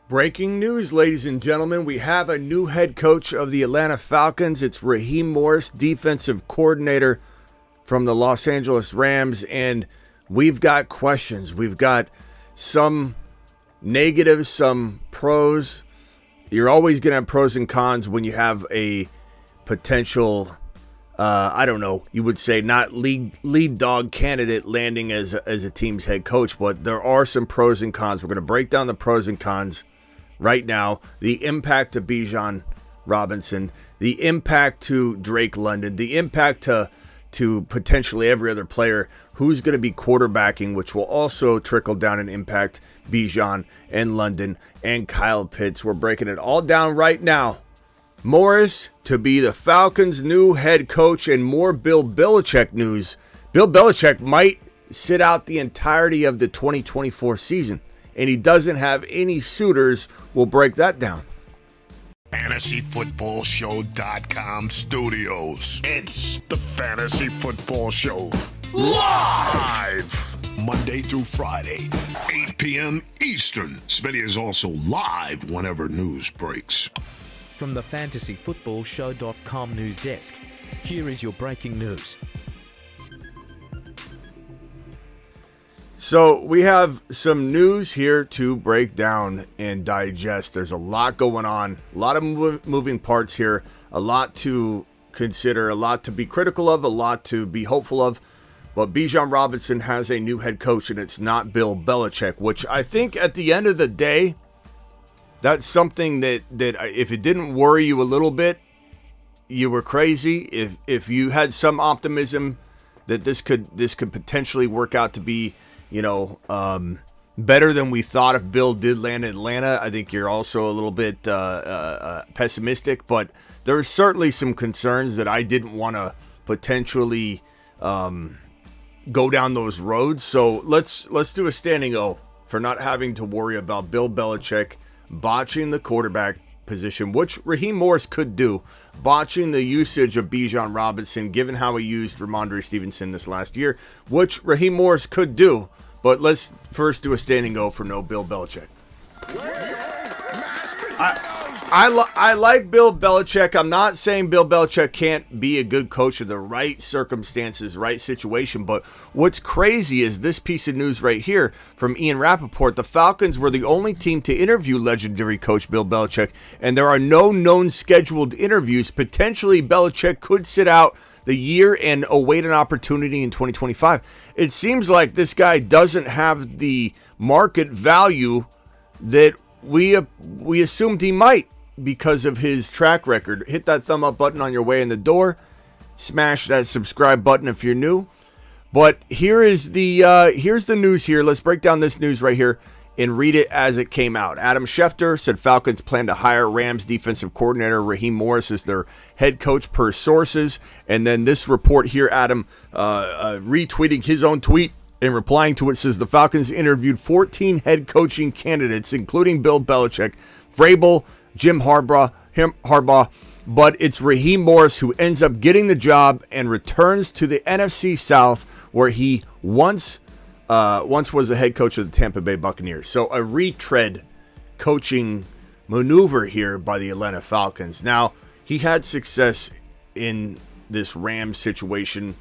Breaking news, ladies and gentlemen. We have a new head coach of the Atlanta Falcons. It's Raheem Morris, defensive coordinator from the Los Angeles Rams. And we've got questions. We've got some negatives, some pros. You're always going to have pros and cons when you have a potential, you would say not lead dog candidate landing as a team's head coach. But there are some pros and cons. We're going to break down the pros and cons right now. The impact to Bijan Robinson, the impact to Drake London, the impact to potentially every other player who's going to be quarterbacking, which will also trickle down and impact Bijan and London and Kyle Pitts. We're breaking it all down right now. Morris to be the Falcons' new head coach, and more Bill Belichick news. Bill Belichick might sit out the entirety of the 2024 season, and he doesn't have any suitors. We'll break that down. FantasyFootballShow.com studios. It's the Fantasy Football Show. Live! Monday through Friday, 8 p.m. Eastern. Smitty is also live whenever news breaks. From the FantasyFootballShow.com news desk, here is your breaking news. So we have some news here to break down and digest. There's a lot going on, a lot of moving parts here, a lot to consider, a lot to be critical of, a lot to be hopeful of. But Bijan Robinson has a new head coach, and it's not Bill Belichick, which I think at the end of the day, that's something that if it didn't worry you a little bit, you were crazy. If you had some optimism that this could potentially work out to be, better than we thought if Bill did land in Atlanta, I think you're also a little bit pessimistic. But there's certainly some concerns that I didn't want to potentially go down those roads. So let's do a standing O for not having to worry about Bill Belichick botching the quarterback position, which Raheem Morris could do, botching the usage of Bijan Robinson, given how he used Ramondre Stevenson this last year, which Raheem Morris could do. But let's first do a standing O for no Bill Belichick. I like Bill Belichick. I'm not saying Bill Belichick can't be a good coach in the right circumstances, right situation. But what's crazy is this piece of news right here from Ian Rappaport. The Falcons were the only team to interview legendary coach Bill Belichick, and there are no known scheduled interviews. Potentially, Belichick could sit out the year and await an opportunity in 2025. It seems like this guy doesn't have the market value that we assumed he might, because of his track record. Hit that thumb up button on your way in the door. Smash that subscribe button if you're new. But here's the news here. Let's break down this news right here and read it as it came out. Adam Schefter said Falcons plan to hire Rams defensive coordinator Raheem Morris as their head coach per sources. And then this report here, Adam retweeting his own tweet and replying to it, says the Falcons interviewed 14 head coaching candidates, including Bill Belichick, Vrabel, Jim Harbaugh, but it's Raheem Morris who ends up getting the job and returns to the NFC South, where he once was the head coach of the Tampa Bay Buccaneers. So a retread coaching maneuver here by the Atlanta Falcons. Now, he had success in this Rams situation.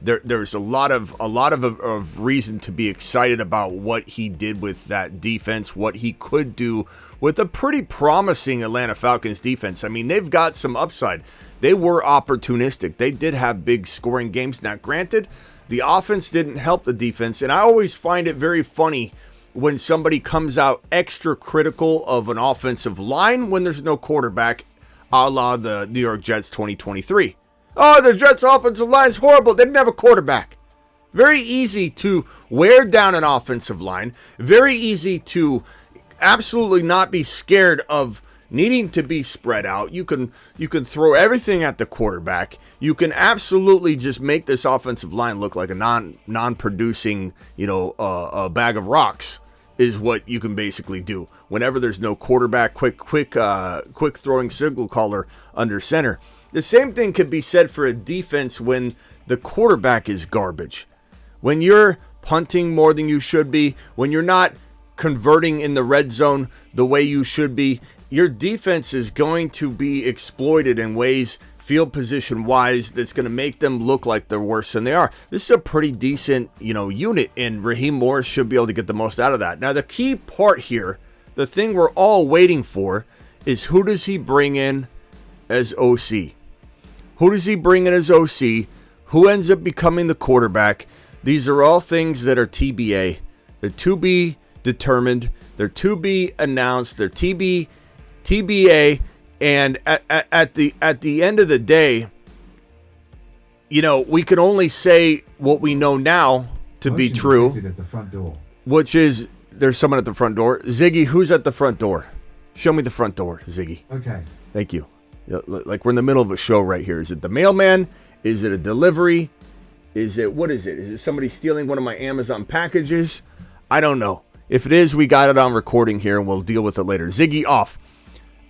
There's a lot of reason to be excited about what he did with that defense, what he could do with a pretty promising Atlanta Falcons defense. I mean, they've got some upside. They were opportunistic. They did have big scoring games. Now, granted, the offense didn't help the defense, and I always find it very funny when somebody comes out extra critical of an offensive line when there's no quarterback, a la the New York Jets 2023. Oh, the Jets' offensive line is horrible. They didn't have a quarterback. Very easy to wear down an offensive line. Very easy to absolutely not be scared of needing to be spread out. You can throw everything at the quarterback. You can absolutely just make this offensive line look like a non-producing, a bag of rocks is what you can basically do whenever there's no quarterback, quick throwing signal caller under center. The same thing could be said for a defense when the quarterback is garbage. When you're punting more than you should be, when you're not converting in the red zone the way you should be, your defense is going to be exploited in ways, field position wise, that's going to make them look like they're worse than they are. This is a pretty decent, unit, and Raheem Morris should be able to get the most out of that. Now, the key part here, the thing we're all waiting for, is who does he bring in as OC? Who does he bring in as OC? Who ends up becoming the quarterback? These are all things that are TBA. They're to be determined. They're to be announced. They're TBA. And at the end of the day, we can only say what we know now to be true, at the front door. Which is there's someone at the front door. Ziggy, who's at the front door? Show me the front door, Ziggy. Okay. Thank you. Like we're in the middle of a show right here. Is it the mailman? Is it a delivery? What is it? Is it somebody stealing one of my Amazon packages? I don't know. If it is, we got it on recording here and we'll deal with it later. Ziggy off.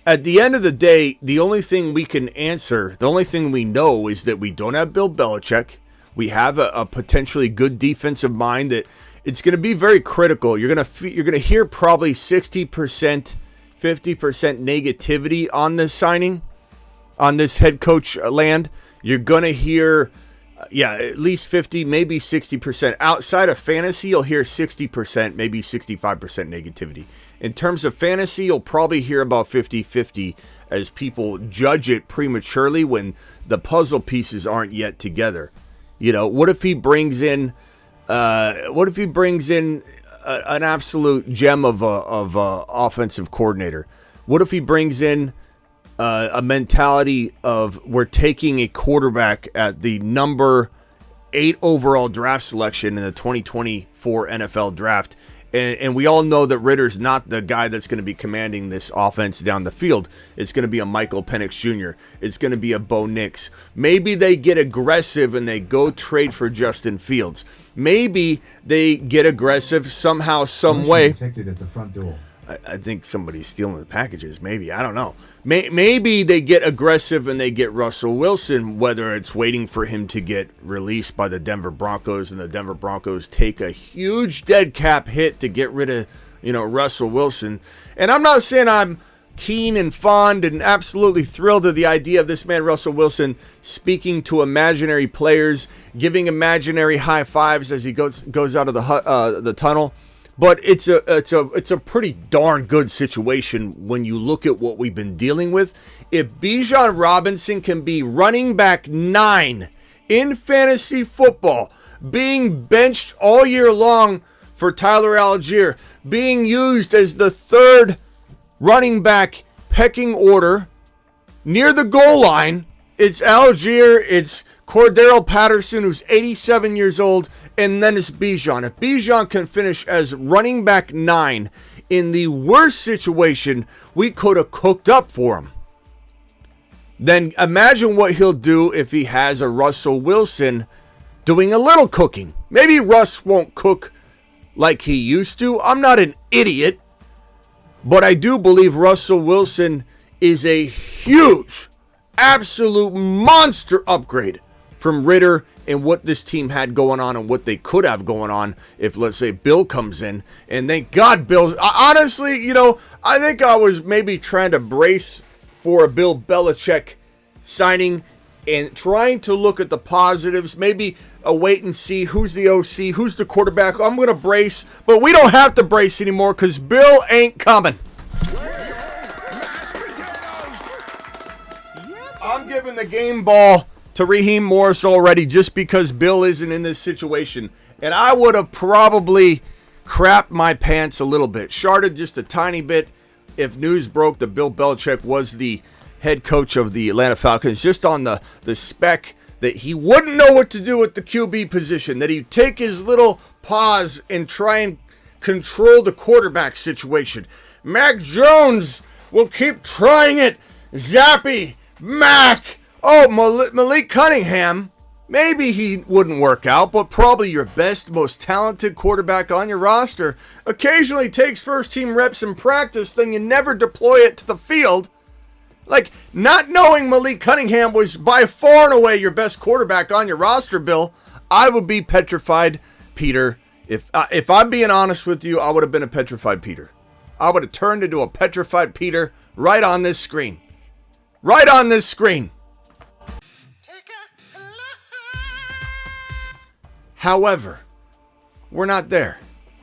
At the end of the day, the only thing we can answer, the only thing we know is that we don't have Bill Belichick. We have a potentially good defensive mind that it's going to be very critical. You're going to hear probably 60%, 50% negativity on this signing, on this head coach land. You're going to hear at least 50, maybe 60%. Outside of fantasy, you'll hear 60%, maybe 65% negativity. In terms of fantasy, you'll probably hear about 50-50 as people judge it prematurely when the puzzle pieces aren't yet together. What if he brings in an absolute gem of a offensive coordinator? What if he brings in a mentality of we're taking a quarterback at the number 8 overall draft selection in the 2024 NFL draft. And we all know that Ritter's not the guy that's going to be commanding this offense down the field. It's going to be a Michael Penix Jr. It's going to be a Bo Nix. Maybe they get aggressive and they go trade for Justin Fields. Maybe they get aggressive somehow, some way. Protected at the front door. I think somebody's stealing the packages. Maybe. I don't know. Maybe they get aggressive and they get Russell Wilson, whether it's waiting for him to get released by the Denver Broncos and the Denver Broncos take a huge dead cap hit to get rid of, Russell Wilson. And I'm not saying I'm keen and fond and absolutely thrilled at the idea of this man, Russell Wilson, speaking to imaginary players, giving imaginary high fives as he goes out of the tunnel. But it's a pretty darn good situation when you look at what we've been dealing with. If Bijan Robinson can be running back 9 in fantasy football, being benched all year long for Tyler Algier, being used as the 3rd running back pecking order near the goal line, it's Algier, it's Cordero Patterson, who's 87 years old, and then it's Bijan. If Bijan can finish as running back 9 in the worst situation we could have cooked up for him, then imagine what he'll do if he has a Russell Wilson doing a little cooking. Maybe Russ won't cook like he used to. I'm not an idiot, but I do believe Russell Wilson is a huge, absolute monster upgrade from Ritter and what this team had going on and what they could have going on if, let's say, Bill comes in. And thank God Bill, honestly, I think I was maybe trying to brace for a Bill Belichick signing and trying to look at the positives, maybe a wait and see who's the OC, who's the quarterback. I'm going to brace, but we don't have to brace anymore because Bill ain't coming. I'm giving the game ball to Raheem Morris already just because Bill isn't in this situation. And I would have probably crapped my pants a little bit, sharded just a tiny bit if news broke that Bill Belichick was the head coach of the Atlanta Falcons, just on the spec that he wouldn't know what to do with the QB position, that he'd take his little paws and try and control the quarterback situation. Mac Jones will keep trying it. Zappy, Mac. Oh, Malik Cunningham, maybe he wouldn't work out, but probably your best, most talented quarterback on your roster. Occasionally takes first-team reps in practice, then you never deploy it to the field. Like, not knowing Malik Cunningham was by far and away your best quarterback on your roster, Bill, I would be petrified, Peter, If I'm being honest with you, I would have been a petrified Peter. I would have turned into a petrified Peter right on this screen. Right on this screen. However, we're not there.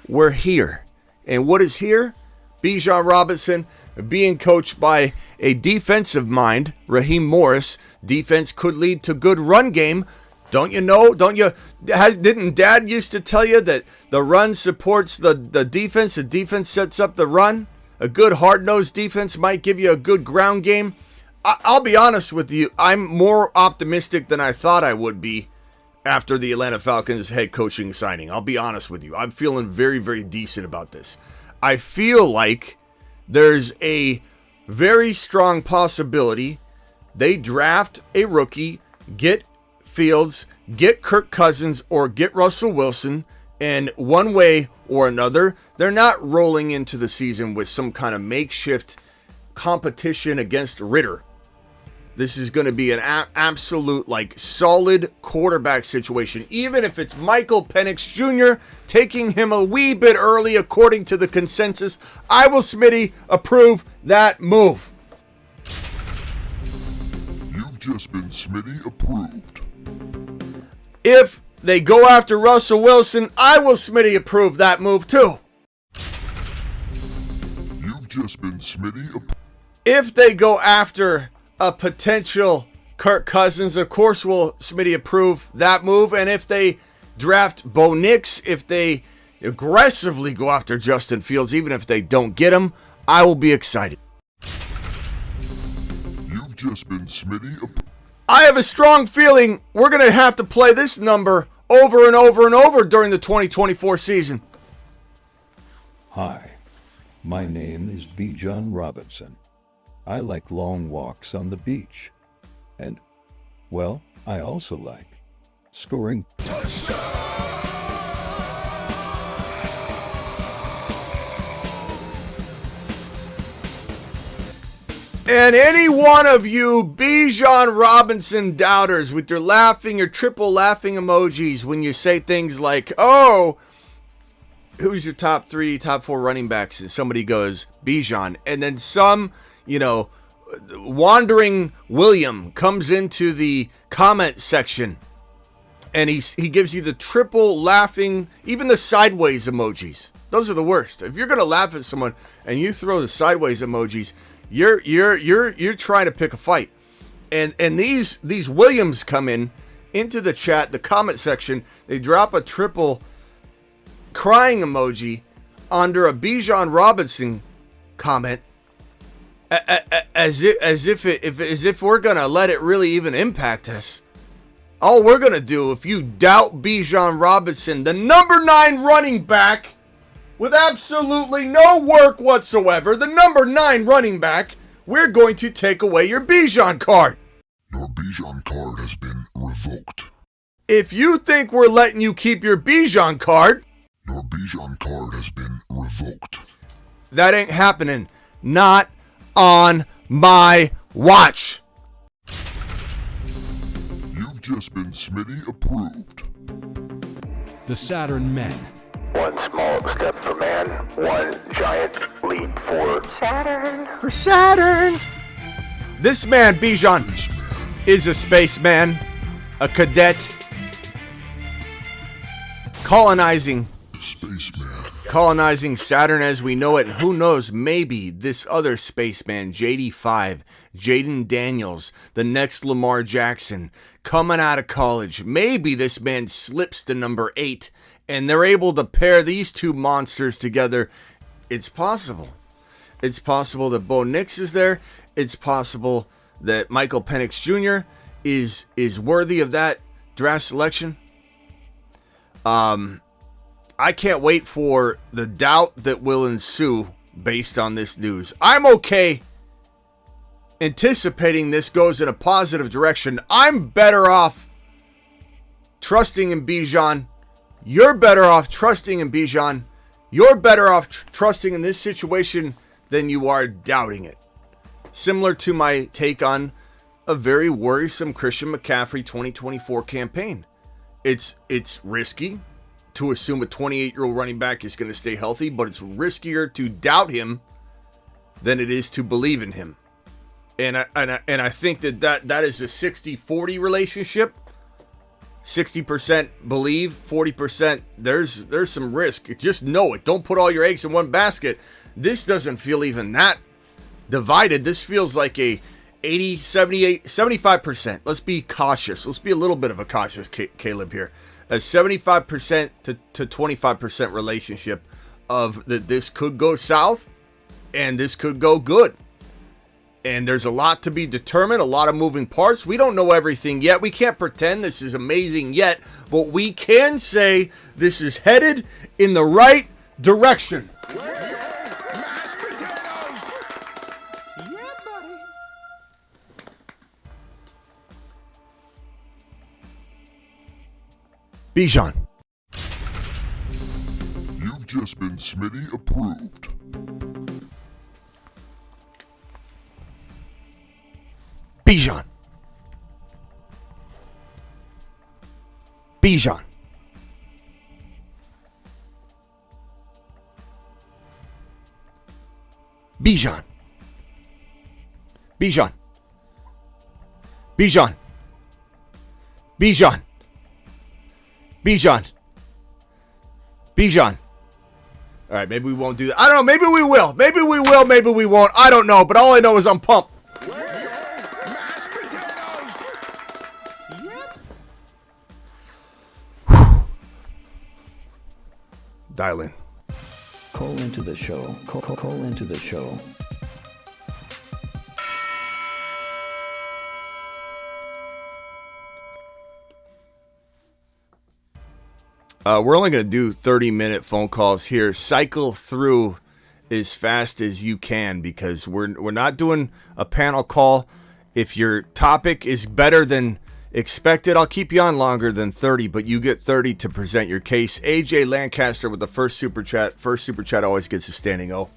We're here. And what is here? Bijan Robinson being coached by a defensive mind, Raheem Morris. Defense could lead to good run game. Don't you know? Didn't Dad used to tell you that the run supports the defense? The defense sets up the run. A good hard-nosed defense might give you a good ground game. I'll be honest with you. I'm more optimistic than I thought I would be after the Atlanta Falcons head coaching signing. I'll be honest with you. I'm feeling very, very decent about this. I feel like there's a very strong possibility they draft a rookie, get Fields, get Kirk Cousins, or get Russell Wilson, and one way or another, they're not rolling into the season with some kind of makeshift competition against Ritter. This is going to be an absolute, solid quarterback situation. Even if it's Michael Penix Jr. taking him a wee bit early, according to the consensus, I will, Smitty, approve that move. You've just been Smitty approved. If they go after Russell Wilson, I will, Smitty, approve that move too. You've just been Smitty approved. If they go after a potential Kirk Cousins, of course will Smitty approve that move. And if they draft Bo Nix, if they aggressively go after Justin Fields, even if they don't get him, I will be excited. You've just been Smitty approved. I have a strong feeling we're going to have to play this number over and over and over during the 2024 season. Hi, my name is Bijan Robinson. I like long walks on the beach. And, well, I also like scoring. And any one of you Bijan Robinson doubters with your triple laughing emojis when you say things like, oh, who's your top 4 running backs? And somebody goes, Bijan. And then some, wandering William comes into the comment section and he gives you the triple laughing, even the sideways emojis. Those are the worst. If you're going to laugh at someone and you throw the sideways emojis, you're trying to pick a fight. And these Williams come into the chat, the comment section, they drop a triple crying emoji under a Bijan Robinson comment, as if we're gonna let it really even impact us. All we're gonna do, if you doubt Bijan Robinson, the number 9 running back with absolutely no work whatsoever, the number 9 running back, we're going to take away your Bijan card. Your Bijan card has been revoked. If you think we're letting you keep your Bijan card, your Bijan card has been revoked. That ain't happening. Not on my watch. You've just been Smitty approved. The Saturn Men. One small step for man, one giant leap for Saturn. For Saturn. This man, Bijan, is a spaceman, a cadet, colonizing Saturn as we know it. And who knows, maybe this other spaceman, JD5, Jaden Daniels, the next Lamar Jackson, coming out of college. Maybe this man slips to number 8 and they're able to pair these two monsters together. It's possible. It's possible that Bo Nix is there. It's possible that Michael Penix Jr. is worthy of that draft selection. I can't wait for the doubt that will ensue based on this news. I'm okay anticipating this goes in a positive direction. I'm better off trusting in Bijan. You're better off trusting in Bijan. You're better off trusting in this situation than you are doubting it. Similar to my take on a very worrisome Christian McCaffrey 2024 campaign. It's risky to assume a 28-year-old running back is going to stay healthy, but it's riskier to doubt him than it is to believe in him. And I think that is a 60-40 relationship. 60% believe, 40% there's some risk. Just know it. Don't put all your eggs in one basket. This doesn't feel even that divided. This feels like a 80, 78, 75%. Let's be cautious. Let's be a little bit of a cautious Caleb here. A 75% to 25% relationship of that this could go south and this could go good. And there's a lot to be determined, a lot of moving parts. We don't know everything yet. We can't pretend this is amazing yet, but we can say this is headed in the right direction. Mashed potatoes. Yeah, buddy. Bijan. You've just been Smitty approved. Bijan. Bijan. Bijan. Bijan. Bijan. Bijan. Bijan. Bijan. All right, maybe we won't do that. I don't know. Maybe we will. Maybe we will. Maybe we won't. I don't know. But all I know is I'm pumped. Mashed potatoes. Dial in. Call into the show. Call into the show. We're only going to do 30-minute phone calls here. Cycle through as fast as you can because we're not doing a panel call. If your topic is better than expected, I'll keep you on longer than 30, but you get 30 to present your case. AJ Lancaster with the first super chat. First super chat always gets a standing O.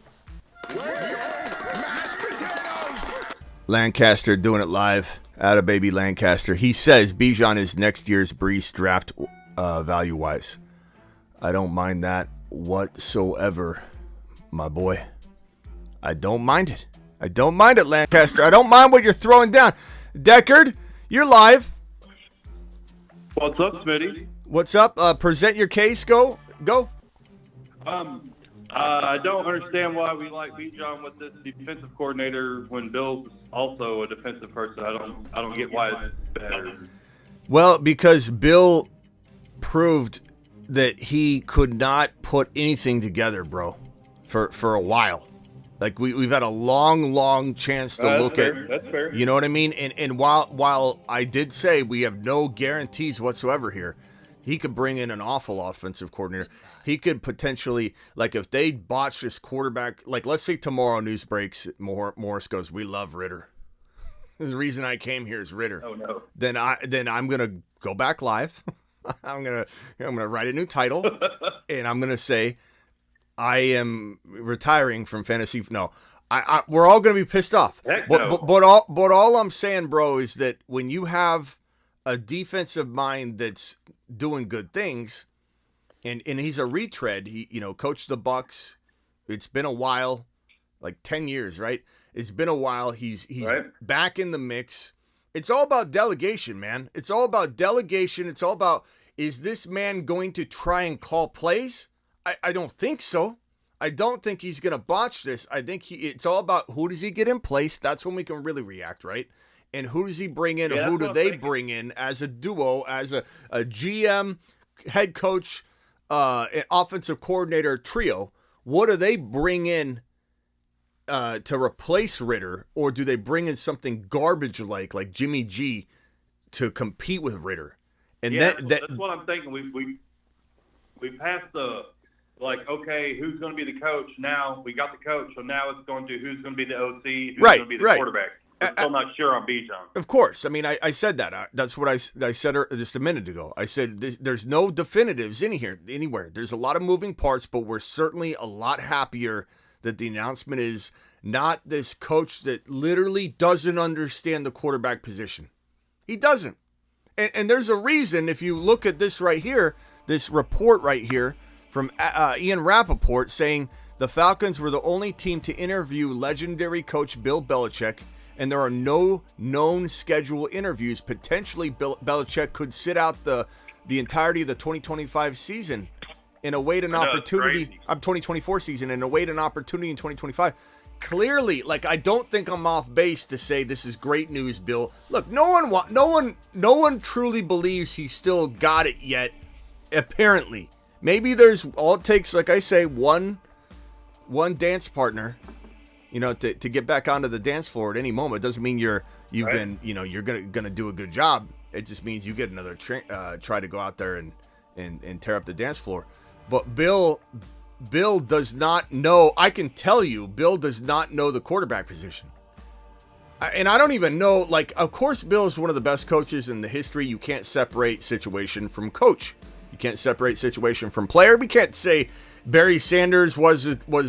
Mashed potatoes. Lancaster doing it live. Atta baby Lancaster. He says Bijan is next year's Brees draft value-wise. I don't mind that whatsoever, my boy. I don't mind it. I don't mind it, Lancaster. I don't mind what you're throwing down. Deckard, you're live. What's up, Smitty? What's up? Present your case. Go. I don't understand why we like Bijan with this defensive coordinator when Bill's also a defensive person. I don't get why it's better. Well, because Bill proved that he could not put anything together, bro, for a while. Like we've had a long chance to look at. That's fair. You know what I mean? And while I did say we have no guarantees whatsoever here, he could bring in an awful offensive coordinator. He could potentially, like if they botch this quarterback, like let's say tomorrow news breaks, Morris goes, "We love Ritter." The reason I came here is Ritter. Oh no. Then I'm gonna go back live. I'm gonna write a new title, and I'm gonna say I am retiring from fantasy. No, we're all gonna be pissed off. Heck But no. but all I'm saying, bro, is that when you have a defensive mind that's doing good things, and he's a retread. He coached the Bucks. It's been a while, like 10 years, right? It's been a while. He's Right. back in the mix. It's all about delegation, man. It's all about delegation. It's all about, is this man going to try and call plays? I don't think so. I don't think he's going to botch this. I think it's all about who does he get in place. That's when we can really react, right? And who does he bring in, Yeah, or who that's do what I'm they thinking. bring in as a duo, as a GM, head coach, an offensive coordinator trio? What do they bring in to replace Ritter, or do they bring in something garbage like Jimmy G to compete with Ritter? And Yeah, that's that's what I'm thinking. We passed the okay, who's going to be the coach? Now we got the coach, so now it's going to who's going to be the OC, who's Right, going to be the right. quarterback. I'm still not sure on Bijan. Of course. I mean, I said that. That's what I said just a minute ago. I said there's no definitives anywhere. There's a lot of moving parts, but we're certainly a lot happier that the announcement is not this coach that literally doesn't understand the quarterback position. He doesn't. And there's a reason, if you look at this right here, this report right here from Ian Rappaport saying the Falcons were the only team to interview legendary coach Bill Belichick, and there are no known scheduled interviews. Potentially, Belichick could sit out the entirety of the 2025 season and await an opportunity. 2024 season and await an opportunity in 2025. Clearly, like, I don't think I'm off base to say this is great news, Bill. Look, no one truly believes he still got it yet. Apparently, maybe there's all it takes, like I say, one dance partner, to get back onto the dance floor at any moment. It doesn't mean you're gonna do a good job. It just means you get another try to go out there and tear up the dance floor. But Bill does not know. I can tell you, Bill does not know the quarterback position. And I don't even know, like, of course, Bill is one of the best coaches in the history. You can't separate situation from coach. You can't separate situation from player. We can't say Barry Sanders was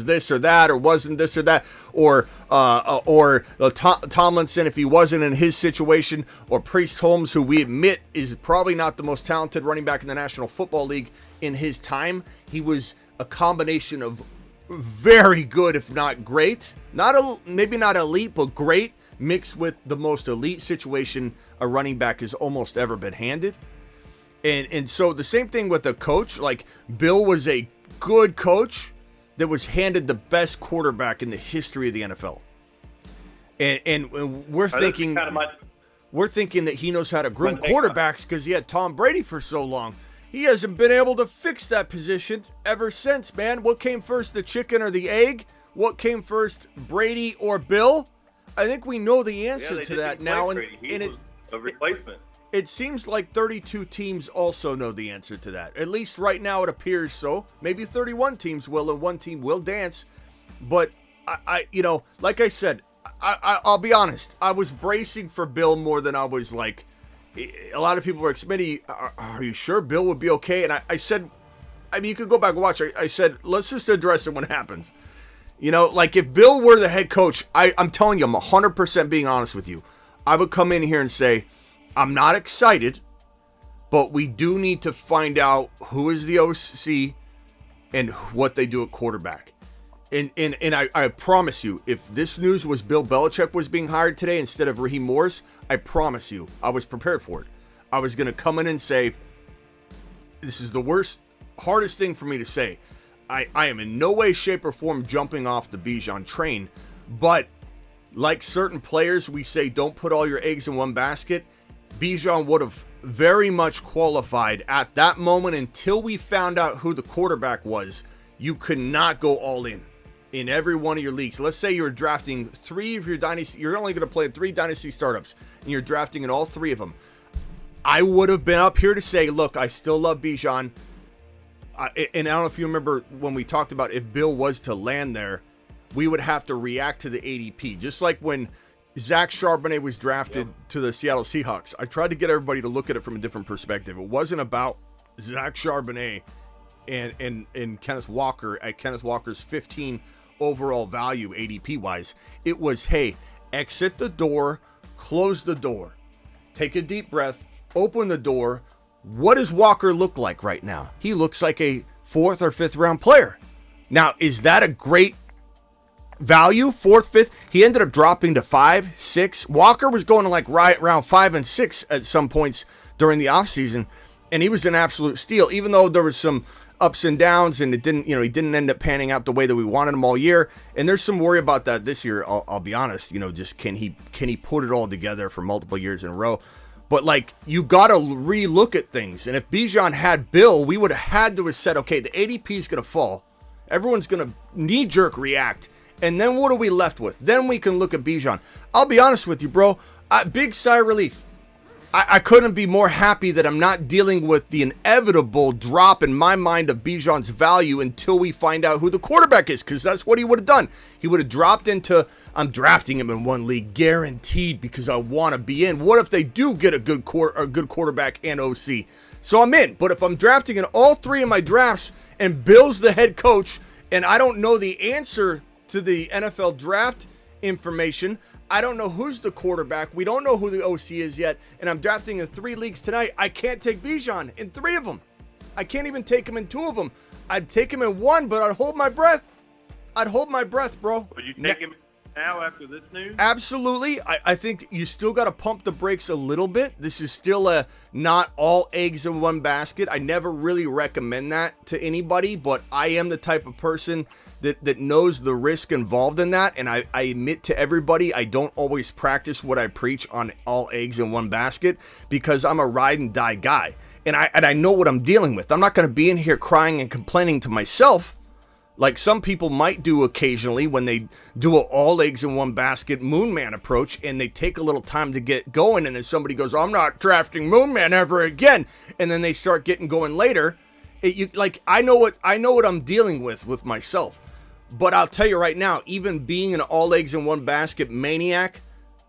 this or that, or wasn't this or that, or Tomlinson, if he wasn't in his situation, or Priest Holmes, who we admit is probably not the most talented running back in the National Football League in his time. He was a combination of very good, if not great, maybe not elite, but great, mixed with the most elite situation a running back has almost ever been handed. And so the same thing with the coach. Like, Bill was a good coach that was handed the best quarterback in the history of the NFL. And we're thinking that he knows how to groom quarterbacks because he had Tom Brady for so long. He hasn't been able to fix that position ever since, man. What came first, the chicken or the egg? What came first, Brady or Bill? I think we know the answer to that now. And it's a replacement. It seems like 32 teams also know the answer to that. At least right now it appears so. Maybe 31 teams will, and one team will dance. But I like I said, I'll be honest. I was bracing for Bill more than I was like. A lot of people were like, Smitty, are you sure Bill would be okay? And I said, I mean, you could go back and watch. I said, let's just address it when it happens. Like, if Bill were the head coach, I'm telling you, I'm 100% being honest with you. I would come in here and say, I'm not excited, but we do need to find out who is the OC and what they do at quarterback. And I promise you, if this news was Bill Belichick was being hired today instead of Raheem Morris, I promise you, I was prepared for it. I was going to come in and say, this is the hardest thing for me to say. I am in no way, shape, or form jumping off the Bijan train, but like certain players, we say don't put all your eggs in one basket. Bijan would have very much qualified at that moment until we found out who the quarterback was. You could not go all in every one of your leagues. Let's say you're drafting 3 of your dynasty. You're only going to play 3 dynasty startups, and you're drafting in all 3 of them. I would have been up here to say, look, I still love Bijan. And I don't know if you remember when we talked about if Bill was to land there, we would have to react to the ADP. Just like when Zach Charbonnet was drafted to the Seattle Seahawks. I tried to get everybody to look at it from a different perspective. It wasn't about Zach Charbonnet and Kenneth Walker at Kenneth Walker's 15 overall value ADP wise. It was, hey, exit the door, close the door, take a deep breath, open the door. What does Walker look like right now? He looks like a 4th or 5th round player. Now, is that a great value? 4th, 5th. He ended up dropping to 5, 6. Walker was going to like right around 5 and 6 at some points during the offseason, and he was an absolute steal, even though there was some ups and downs, and he didn't end up panning out the way that we wanted him all year. And there's some worry about that this year. I'll be honest. Just can he put it all together for multiple years in a row? But, like, you got to re-look at things. And if Bijan had Bill, we would have had to have said, okay, the ADP is going to fall. Everyone's going to knee-jerk react. And then what are we left with? Then we can look at Bijan. I'll be honest with you, bro. Big sigh of relief. I couldn't be more happy that I'm not dealing with the inevitable drop in my mind of Bijan's value until we find out who the quarterback is, because that's what he would have done. He would have dropped into, I'm drafting him in one league, guaranteed, because I want to be in. What if they do get a good quarterback and OC? So I'm in. But if I'm drafting in all 3 of my drafts and Bill's the head coach and I don't know the answer to the NFL draft information. I don't know who's the quarterback. We don't know who the OC is yet. And I'm drafting in 3 leagues tonight. I can't take Bijan in 3 of them. I can't even take him in 2 of them. I'd take him in 1, but I'd hold my breath. I'd hold my breath, bro. Would you take him now after this news? Absolutely. I think you still got to pump the brakes a little bit. This is still a not all eggs in one basket. I never really recommend that to anybody, but I am the type of person that knows the risk involved in that. And I admit to everybody, I don't always practice what I preach on all eggs in one basket because I'm a ride and die guy. And I know what I'm dealing with. I'm not going to be in here crying and complaining to myself like some people might do occasionally when they do an all eggs in one basket Moon Man approach and they take a little time to get going, and then somebody goes, I'm not drafting Moon Man ever again, and then they start getting going later. I know what I'm dealing with myself. But I'll tell you right now, even being an all eggs in one basket maniac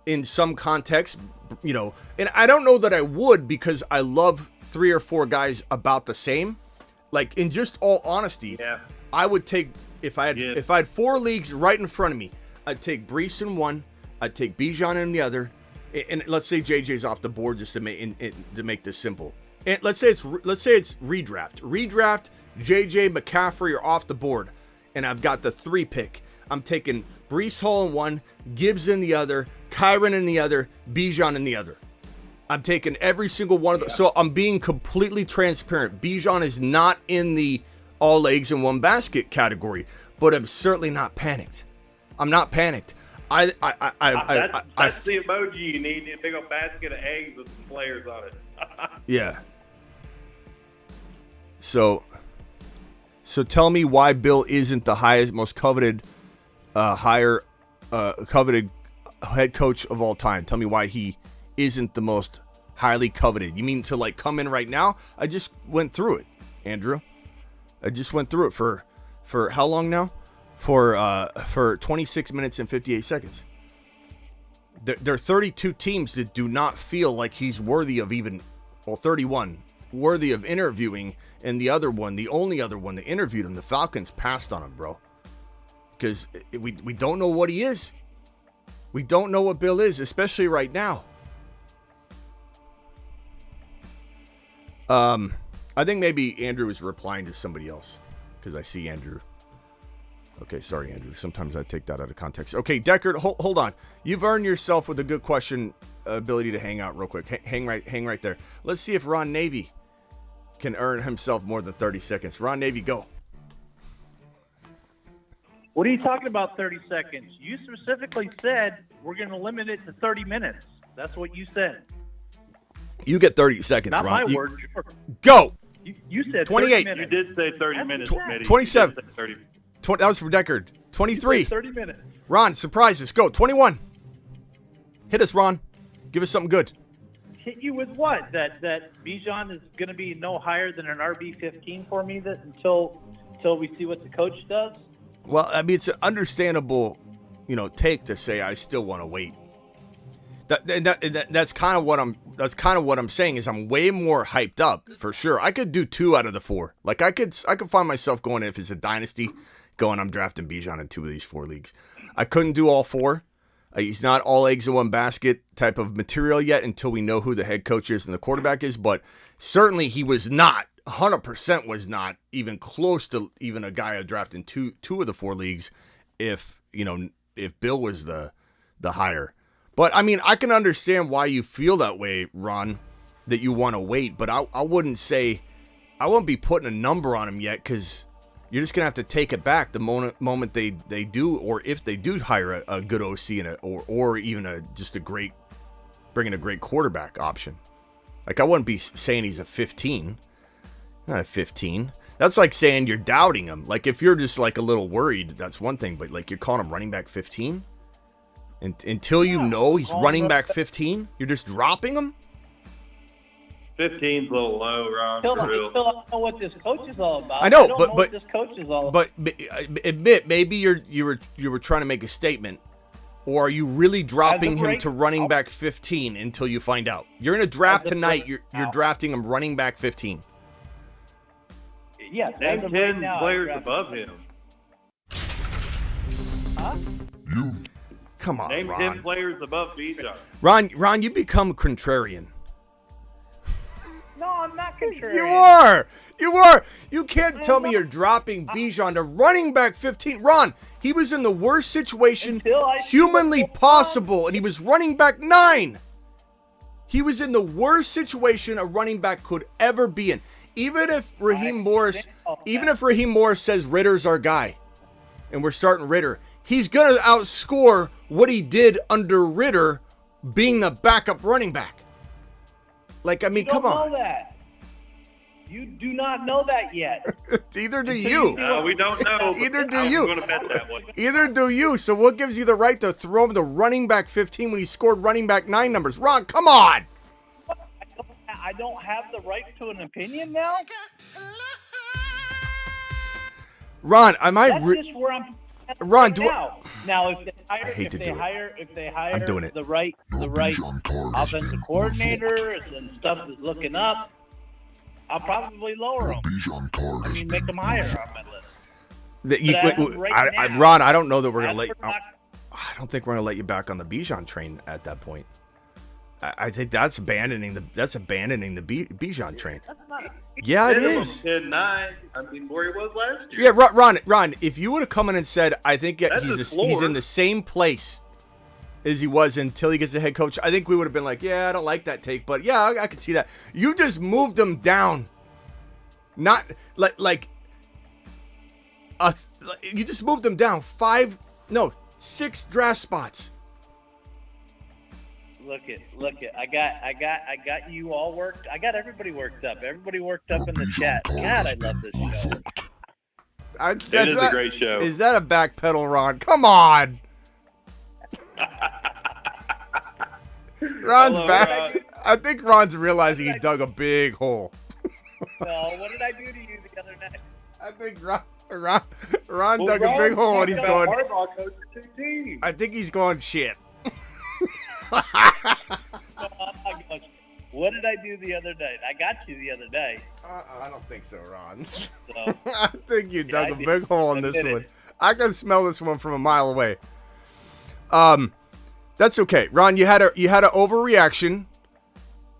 in some context, and I don't know that I would because I love 3 or 4 guys about the same. Like, in just all honesty, yeah. I would take, if I had 4 leagues right in front of me, I'd take Brees in 1, I'd take Bijan in the other, and let's say JJ's off the board just to make this simple. And let's say it's redraft. Redraft, JJ, McCaffrey are off the board, and I've got the 3 pick. I'm taking Brees Hall in 1, Gibbs in the other, Kyron in the other, Bijan in the other. I'm taking every single one of those. So I'm being completely transparent. Bijan is not in the all eggs in one basket category, but I'm certainly not panicked. I'm not panicked. That's the emoji you need, a big old basket of eggs with some players on it. Yeah. So tell me why Bill isn't the highest, most coveted, coveted head coach of all time. Tell me why he isn't the most highly coveted. You mean to come in right now? I just went through it, Andrew. I just went through it for how long now? For 26 minutes and 58 seconds. There are 32 teams that do not feel like he's worthy of 31, worthy of interviewing, and the only other one that interviewed him, the Falcons, passed on him, bro. Because we don't know what he is. We don't know what Bill is, especially right now. I think maybe Andrew is replying to somebody else because I see Andrew. Okay, sorry, Andrew. Sometimes I take that out of context. Okay, Deckard, hold on. You've earned yourself with a good question ability to hang out real quick. Hang right there. Let's see if Ron Navy can earn himself more than 30 seconds. Ron Navy, go. What are you talking about 30 seconds? You specifically said we're going to limit it to 30 minutes. That's what you said. You get 30 seconds, Not Ron. my word. Sure. Go. You said 28. 30 minutes. You did say 30 minutes, Mitty. 27. That was for Deckard. 23. 30 minutes. Ron, surprises. Go. 21. Hit us, Ron. Give us something good. Hit you with what? That Bijan is going to be no higher than an RB15 for me until we see what the coach does? Well, I mean, it's an understandable, take to say I still want to wait. That's kind of what I'm saying is I'm way more hyped up for sure. I could do 2 out of the 4. Like I could find myself going, if it's a dynasty, going I'm drafting Bijan in 2 of these 4 leagues. I couldn't do all 4. He's not all eggs in one basket type of material yet until we know who the head coach is and the quarterback is. But certainly he was not 100% was not even close to even a guy I'd draft in two of the 4 leagues if Bill was the higher. But, I mean, I can understand why you feel that way, Ron, that you want to wait. But I wouldn't be putting a number on him yet because you're just going to have to take it back the moment they do, or if they do hire a good OC or even bringing a great quarterback option. Like, I wouldn't be saying he's a 15. Not a 15. That's like saying you're doubting him. Like, if you're just, a little worried, that's one thing. But, you're calling him running back 15? Until you know he's running back 15, you're just dropping him? 15's a little low, Ron. Still don't know what this coach is all about. I know, but what this coach is all about. But admit, maybe you were trying to make a statement, or are you really dropping him to running back 15 until you find out? You're in a draft tonight. You're drafting him running back 15. Yeah, name 10 players above him. Huh? Come on, Name Ron. 10 players above Bijan. Ron, you become contrarian. No, I'm not contrarian. You are. You are. You can't tell me you're dropping Bijan to running back 15. Ron, he was in the worst situation humanly possible, and he was running back 9. He was in the worst situation a running back could ever be in. Even if Raheem Morris says Ritter's our guy, and we're starting Ritter, he's gonna outscore what he did under Ritter being the backup running back. Like, I mean, come on. You don't know that. You do not know that yet. Either do you. We don't know. Either do I'm you. going to bet that one. Either do you. So what gives you the right to throw him to running back 15 when he scored running back 9 numbers? Ron, come on. I don't have the right to an opinion now? Ron, am I... That's just where I'm at Ron, right do now. Now, if they hire I'm doing it. the right offensive coordinator and stuff is looking up, I'll probably lower them. I mean, make them higher on my list. Ron, I don't know that we're going to let you... I don't think we're going to let you back on the Bijan train at that point. I think that's abandoning the Bijan train. Yeah, it is. 10-9. I mean, where he was last year. Yeah, Ron, if you would have come in and said, I think he's in the same place as he was until he gets a head coach, I think we would have been like, yeah, I don't like that take, but yeah, I could see that. You just moved him down. Not you just moved him down 6 draft spots. Look it. I got you all worked. I got everybody worked up. Everybody worked up in the chat. God, I love this show. It is a great show. Is that a back pedal, Ron? Come on. Ron's back. Ron. I think Ron's realizing he dug a big hole. Well, what did I do to you the other night? I think Ron dug a big hole and he's going. I think he's going shit. What did I do the other night? I got you the other day. I don't think so, Ron. So, I think you dug a big hole in this one. I can smell this one from a mile away. That's okay, Ron. You had an overreaction.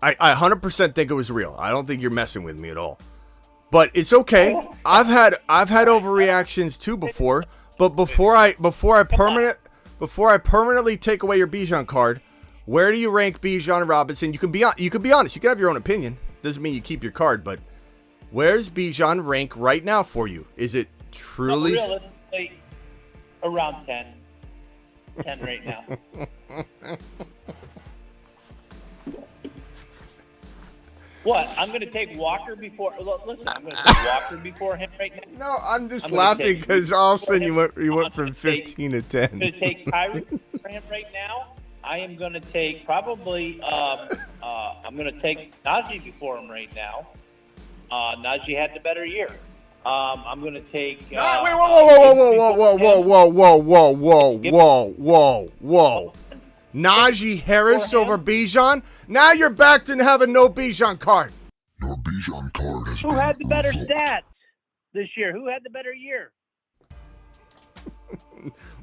I 100% think it was real. I don't think you're messing with me at all. But it's okay. I've had overreactions too before. But before I permanently take away your Bijan card, where do you rank Bijan Robinson? You can be honest. You can have your own opinion. Doesn't mean you keep your card, but where's Bijan rank right now for you? Is it truly realistically around 10? 10 right now. What? I'm going to take Walker before. Listen, I'm going to take Walker before him right now. No, I'm just laughing because all of a sudden you went from 15 to 10. I'm going to take Kyrie for him right now. I am going to take probably. I'm going to take Najee before him right now. Najee had the better year. I'm going to take. Wait! Whoa! Najee Harris over Bijan? Now you're back to having no Bijan card. Your Bijan card has Who had the better stats this year? Who had the better year?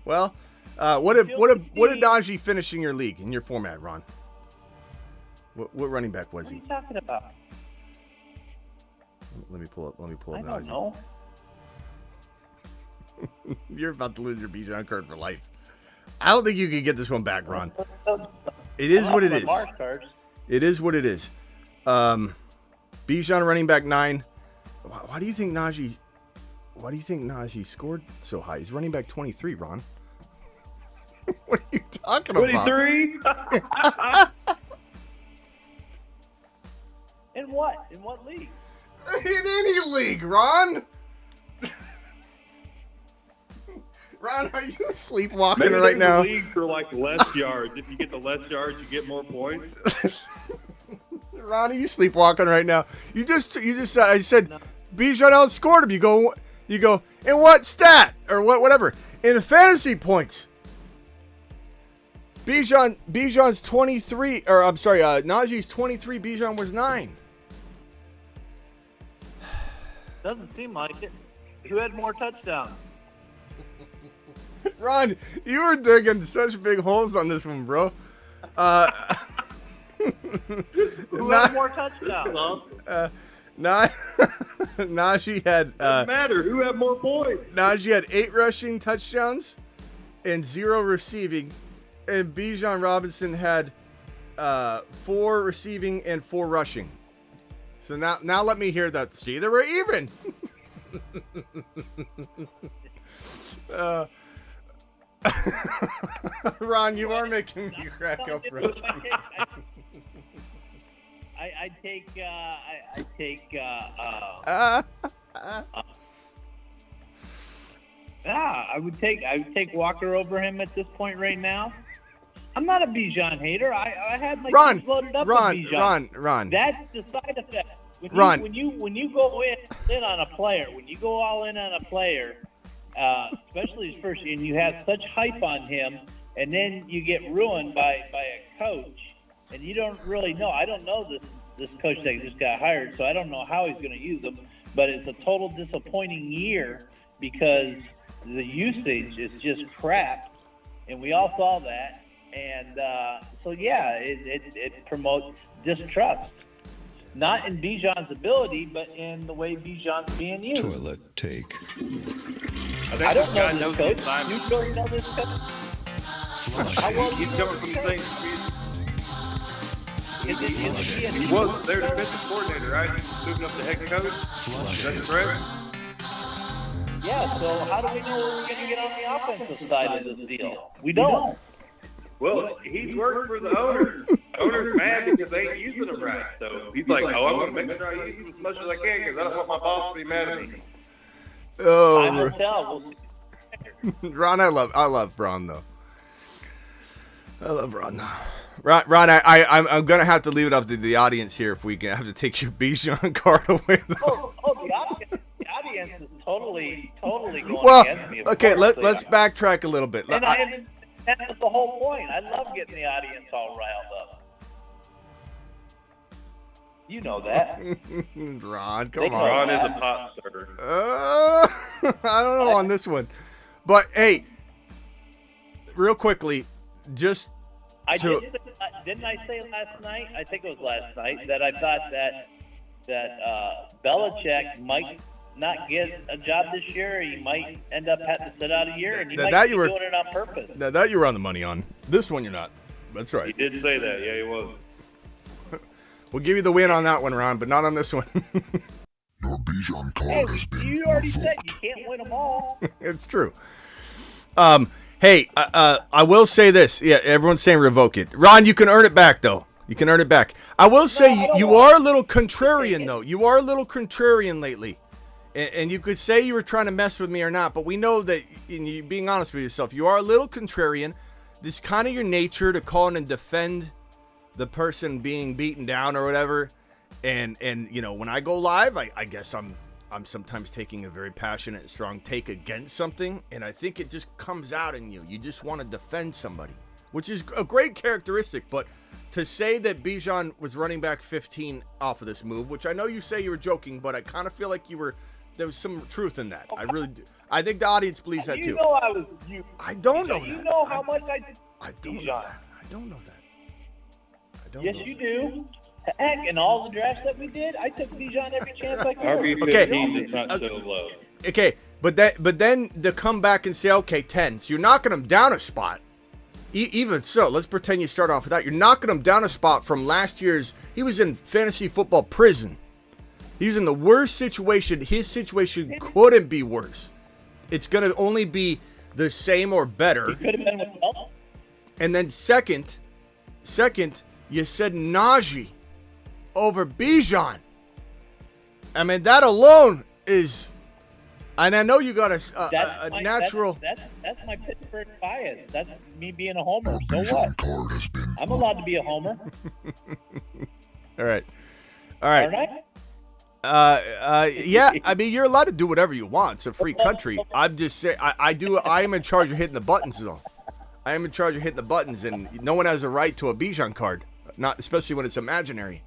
Well, what did Najee finish in your league, in your format, Ron? What running back was he? What are you talking about? Let me pull up I don't Najee. know. You're about to lose your Bijan card for life. I don't think you can get this one back, Ron. It is what it is. It is what it is. Bijan running back 9. Why do you think Najee scored so high? He's running back 23, Ron. What are you talking about? 23? In what? In what league? In any league, Ron. Ron, are you sleepwalking Maybe right now? League for like less yards. If you get the less yards, you get more points. Ron, are you sleepwalking right now? You just said I said no. Bijan outscored him. You go in what stat or whatever in fantasy points. Bijan's 23, or I'm sorry, Najee's 23. Bijan was 9. Doesn't seem like it. Who had more touchdowns? Ron, you were digging such big holes on this one, bro. Who had more touchdowns? Najee had. Doesn't matter. Who had more points? Najee had 8 rushing touchdowns and 0 receiving, and Bijan Robinson had 4 receiving and 4 rushing. So now let me hear that. See, they were even. Ron, you are making me crack up, bro. I take I would take Walker over him at this point right now. I'm not a Bijan hater. I had my teams loaded up with Bijan. Ron. That's the side effect. When you go in on a player, when you go all in on a player, especially his first, and you have such hype on him, and then you get ruined by a coach, and you don't really know. I don't know this coach that just got hired, so I don't know how he's going to use him. But it's a total disappointing year because the usage is just crap, and we all saw that. And so yeah, it promotes distrust, not in Bijan's ability, but in the way Bijan's being used. Toilet take. I don't know this coach. You don't know this coach? How well He's coming from the same. He was their defensive coordinator, right? He's moving up to head coach. Is that correct? Yeah. So how do we know where we're going to get on the offensive side of this deal? We don't. Well, he's working for the owner. Owner's mad because they ain't using him right. So he's like, oh, I'm going to make sure I use him as much as I can because I don't want my boss to be mad at me. Oh, I will tell. Ron, I love Ron though. I love Ron though. Ron, I'm gonna have to leave it up to the audience here if we can have to take your Bijan card away. Though. The audience is totally going Well, against me. okay, let's backtrack a little bit. And that's the whole point. I love getting the audience all riled up. You know that. Ron, come on. Ron is a pop star. I don't know on this one. But, hey, real quickly, just didn't I say last night? I think it was last night that I thought that Belichick might not get a job this year. He might end up having to sit out a year, and he might be doing it on purpose. That you were on the money on. This one you're not. That's right. He did say that. Yeah, he was. We'll give you the win on that one, Ron, but not on this one. Your Bijan card has been You already revoked. said you can't win them all. It's true. Hey, I will say this. Yeah, everyone's saying revoke it. Ron, you can earn it back, though. You can earn it back. I will say you are a little contrarian, though. You are a little contrarian lately. And you could say you were trying to mess with me or not, but we know that, and you being honest with yourself, you are a little contrarian. This is kind of your nature to call in and defend the person being beaten down or whatever. And you know, when I go live, I guess I'm sometimes taking a very passionate and strong take against something, and I think it just comes out in you. You just want to defend somebody, which is a great characteristic. But to say that Bijan was running back 15 off of this move, which I know you say you were joking, but I kind of feel like there was some truth in that. I really do. I think the audience believes that too. You know I was. I don't know that. You know how much I did. I don't know that. I don't know that. Yes, you do. Heck, in all the drafts that we did, I took Bijan every chance I could. RB15 is not so low. Okay, but then to come back and say, okay, 10. So you're knocking him down a spot. Even so, let's pretend you start off with that. You're knocking him down a spot from last year's. He was in fantasy football prison. He was in the worst situation. His situation couldn't be worse. It's going to only be the same or better. He could have been with Bell. And then second, you said Najee over Bijan. I mean, that alone is, and I know you got a natural. That's my Pittsburgh bias. That's me being a homer. Your So what? Bijan card has been I'm allowed to be a homer. All right. Aren't I? Yeah. I mean, you're allowed to do whatever you want. It's a free country. I'm just saying. I am in charge of hitting the buttons, though. I am in charge of hitting the buttons, and no one has a right to a Bijan card. Not especially when it's imaginary.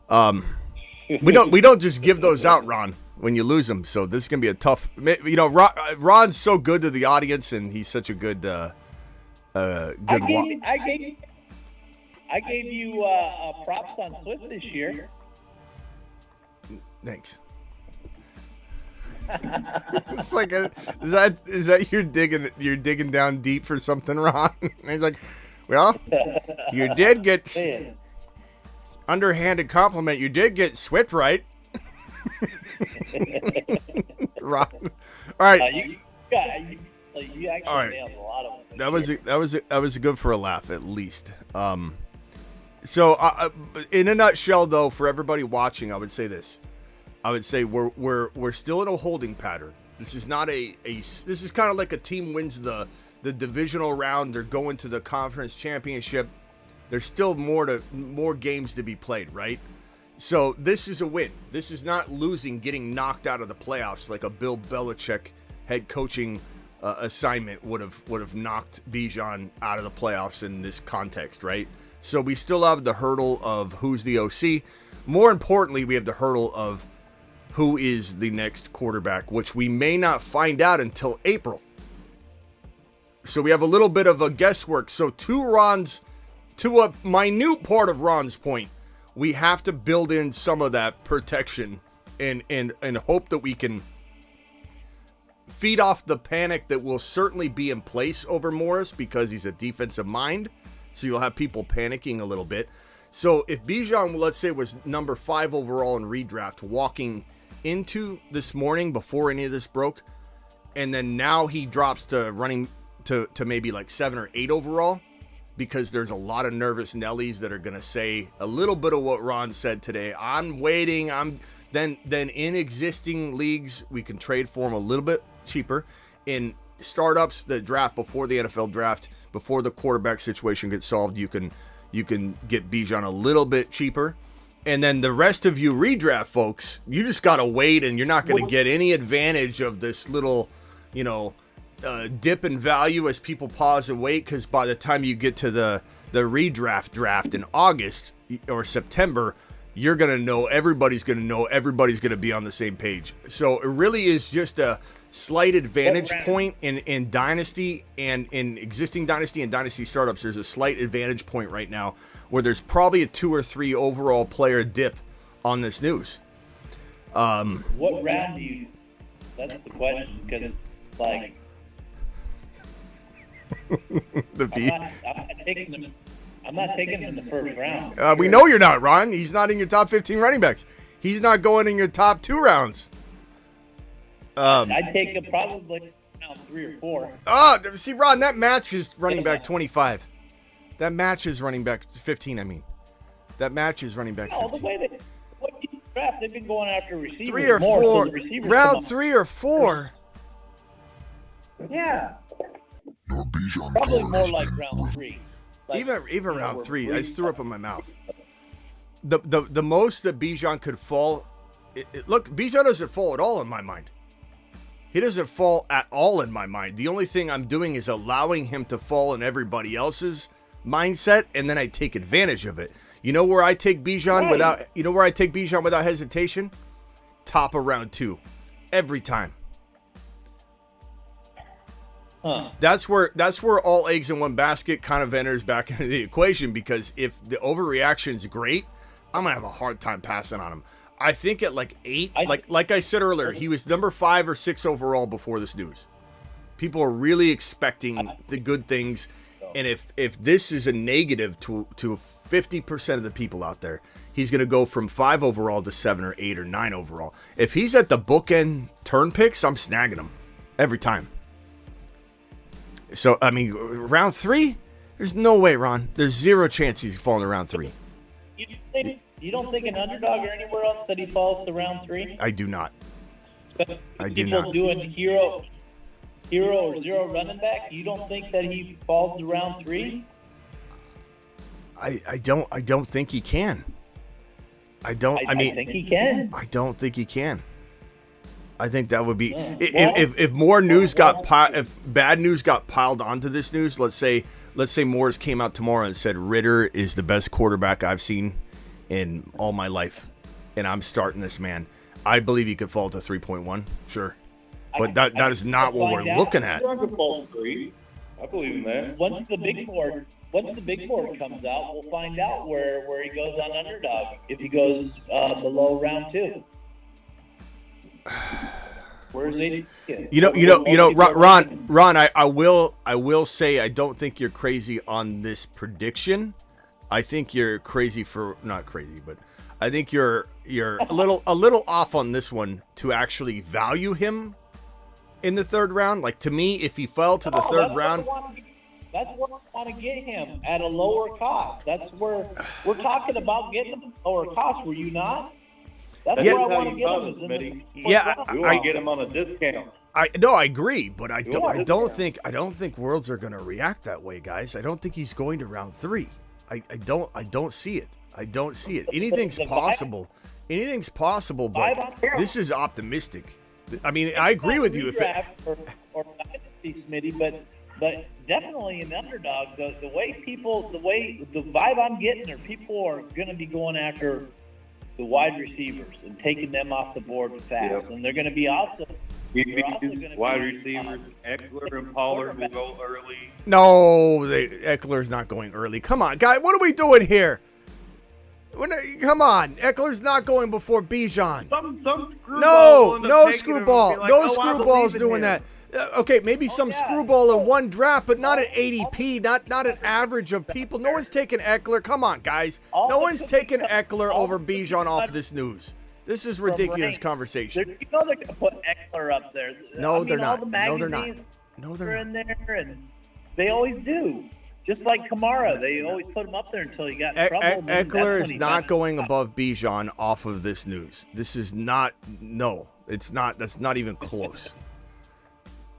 We don't just give those out, Ron. when you lose him. So this is gonna be a tough. You know, Ron's so good to the audience, and he's such a good. I gave you props on Swift this year. Thanks. It's like is that you're digging down deep for something, Ron? And he's like, well, you did get underhanded compliment. You did get Swift right. Ron. All right. You actually all right. nailed a lot of them. That was good for a laugh, at least. So in a nutshell, though, for everybody watching, I would say this. I would say we're still in a holding pattern. This is not this is kind of like a team wins the divisional round. They're going to the conference championship. There's still more games to be played, right? So this is a win. This is not losing, getting knocked out of the playoffs like a Bill Belichick head coaching assignment would have knocked Bijan out of the playoffs in this context, right? So we still have the hurdle of who's the OC. More importantly, we have the hurdle of who is the next quarterback, which we may not find out until April. So we have a little bit of a guesswork. So to a minute part of Ron's point, we have to build in some of that protection and hope that we can feed off the panic that will certainly be in place over Morris because he's a defensive mind. So you'll have people panicking a little bit. So if Bijan, let's say, was number 5 overall in redraft, walking into this morning before any of this broke, and then now he drops to running to maybe like 7 or 8 overall, because there's a lot of nervous Nellies that are going to say a little bit of what Ron said today. I'm waiting. Then in existing leagues, we can trade for him a little bit cheaper. In startups, the draft before the NFL draft, before the quarterback situation gets solved, you can get Bijan a little bit cheaper. And then the rest of you redraft folks, you just got to wait, and you're not going to get any advantage of this little, dip in value as people pause and wait, because by the time you get to the redraft draft in August or September, you're going to know, everybody's going to be on the same page. So it really is just a slight advantage point in Dynasty and in existing Dynasty and Dynasty startups. There's a slight advantage point right now where there's probably a 2 or 3 overall player dip on this news. What round do you? That's the question, because it's like the B. I'm not taking him in the first round. We know you're not, Ron. He's not in your top 15 running backs. He's not going in your top 2 rounds. I'd take him probably round 3 or 4. See, Ron, that matches running back 25. That matches running back 15. I mean, that matches running back 15. The way they draft, they've been going after receivers 3 or 4, round 3 or 4. Yeah, Your Bijan probably card more has like been round 3. Like, Even round 3, I just threw up in my mouth. The most that Bijan could fall, look, Bijan doesn't fall at all in my mind. He doesn't fall at all in my mind. The only thing I'm doing is allowing him to fall in everybody else's mindset, and then I take advantage of it. You know where I take Bijan without hesitation? Top of round 2, every time. Huh. That's where all eggs in one basket kind of enters back into the equation, because if the overreaction is great, I'm gonna have a hard time passing on him. I think at like 8, like I said earlier, he was number 5 or 6 overall before this news. People are really expecting the good things, and if this is a negative to 50% of the people out there, he's gonna go from 5 overall to 7 or 8 or 9 overall. If he's at the bookend turn picks, I'm snagging him every time. So, I mean, round 3? There's no way, Ron. There's 0 chance he's falling to round 3. You don't think an underdog or anywhere else that he falls to round 3? I do not. I do People not. doing hero or 0 running back, you don't think that he falls to round 3? I don't think he can. I think he can. I don't think he can. I think that would be if more news if bad news got piled onto this news. Let's say Morris came out tomorrow and said Ritter is the best quarterback I've seen in all my life, and I'm starting this man. I believe he could fall to 3.1. Sure. But that is not what we're looking at. I could fall to 3. I believe in that. Once the big board comes out, we'll find out where he goes on underdog. If he goes below round 2. Where's 80? Ron, I will say I don't think you're crazy on this prediction. I think you're crazy not crazy, but I think you're a little off on this one to actually value him in the third round. Like, to me, if he fell to the third round, that's where I want to get him at a lower cost. That's where we're talking about getting him at a lower cost. Were you not? That's where I want to get him. We want to get him on a discount. I agree, but I don't think Worlds are going to react that way, guys. I don't think he's going to round 3. I don't see it. I don't see it. Anything's possible. Anything's possible, but this is optimistic. I mean, I agree with you. If or dynasty, Smitty, but definitely an underdog. The vibe I'm getting are people are going to be going after the wide receivers and taking them off the board fast, and they're going to be also. Wide receivers, Eckler and Pollard will go early. No, Eckler's not going early. Come on, guy. What are we doing here? Come on. Eckler's not going before Bijan. No screwball. No screwball's doing that. Okay, maybe some screwball in one draft, but not an ADP, not an average of people. No one's taking Eckler. Come on, guys. No one's taking Eckler over Bijan off this news. This is ridiculous conversation. You know they're going to put Eckler up there. They're not. No, they're not. No, they're not. In there, and they always do. Just like Kamara, they always put him up there until he got in trouble. Eckler is not going above Bijan off of this news. This is not. No, it's not. That's not even close.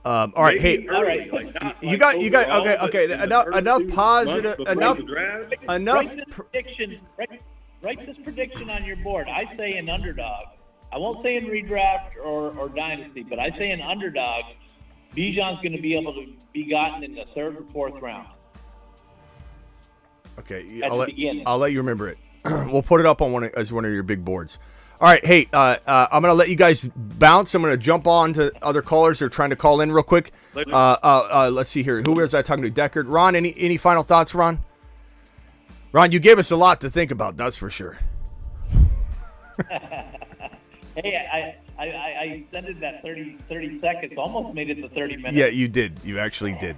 All right, hey, you got. Okay. Enough positive. Enough. Write this prediction on your board. I say an underdog. I won't say in redraft or dynasty, but I say an underdog. Bijan's going to be able to be gotten in the 3rd or 4th round. Okay, I'll let you remember it. We'll put it up on one of your big boards. All right, hey, I'm going to let you guys bounce. I'm going to jump on to other callers that are trying to call in real quick. Let's see here. Who was I talking to? Deckard. Ron, any final thoughts, Ron? Ron, you gave us a lot to think about, that's for sure. Hey, I extended that 30 seconds. Almost made it to 30 minutes. Yeah, you did. You actually did.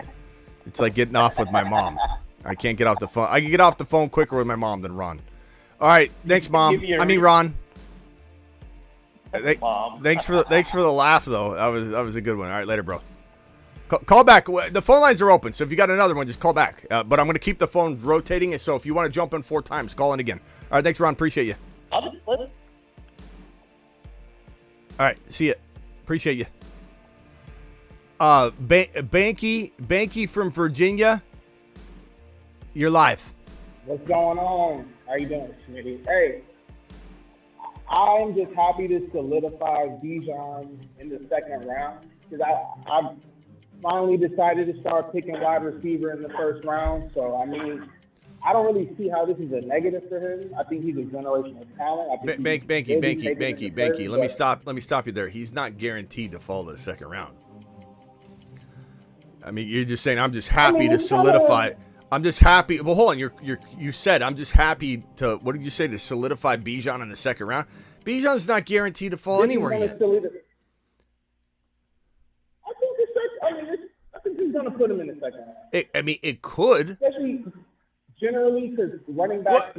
It's like getting off with my mom. I can't get off the phone. I can get off the phone quicker with my mom than Ron. All right, thanks, Mom. Ron. Thanks for the laugh, though. That was a good one. All right, later, bro. Call back. The phone lines are open, so if you got another one, just call back. But I'm going to keep the phones rotating, so if you want to jump in 4 times, call in again. All right, thanks, Ron. Appreciate you. I'll just flip it. All right, see you. Appreciate you. Banky from Virginia, you're live. What's going on? How you doing, Smitty? Hey, I'm just happy to solidify Bijan in the 2nd round because I finally decided to start picking wide receiver in the 1st round. So, I mean, I don't really see how this is a negative for him. I think he's a generational talent. Banky. Let me stop you there. He's not guaranteed to fall to the 2nd round. I mean, you're just saying I'm just happy to solidify. I'm just happy. Well, hold on. You said I'm just happy to. What did you say, to solidify Bijan in the 2nd round? Bijan's not guaranteed to fall anywhere yet. I think he's going to put him in the 2nd round. It could. Especially generally because running back.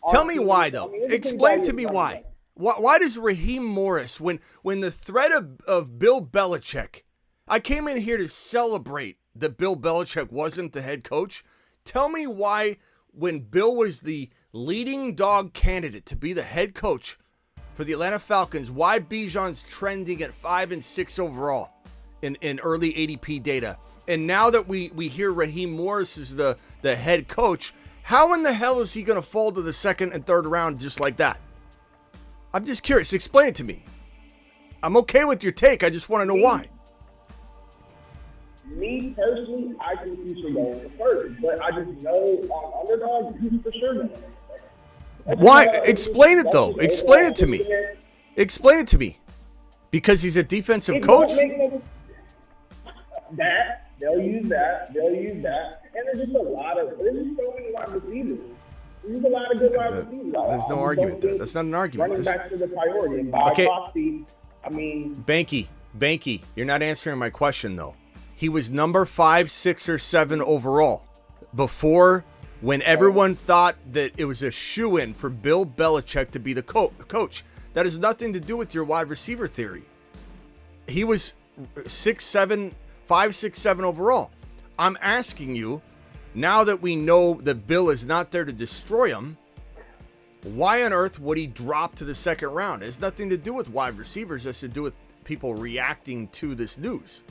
Tell me why, though. Explain to me why. Why does Raheem Morris, when the threat of Bill Belichick, I came in here to celebrate that Bill Belichick wasn't the head coach. Tell me why, when Bill was the leading dog candidate to be the head coach for the Atlanta Falcons, why Bijan's trending at 5 and 6 overall in early ADP data. And now that we hear Raheem Morris is the head coach, how in the hell is he going to fall to the 2nd and 3rd round just like that? I'm just curious. Explain it to me. I'm okay with your take. I just want to know why. Me personally, I think he should go in the 1st, but I just know on underdog, he's for sure going. Why? Explain it, though. Explain it to me. Explain it to me. Because he's a defensive coach? They'll use that. And there's just there's so many wide receivers. There's a lot of good wide receivers. There's no argument there. That's not an argument. Running back to the priority. And by proxy, I mean... Banky, you're not answering my question, though. He was number 5, 6, or 7 overall. Before, when everyone thought that it was a shoo-in for Bill Belichick to be the coach. That has nothing to do with your wide receiver theory. He was 6, 7, 5, 6, 7 overall. I'm asking you, now that we know that Bill is not there to destroy him, why on earth would he drop to the second round? It has nothing to do with wide receivers. It has to do with people reacting to this news.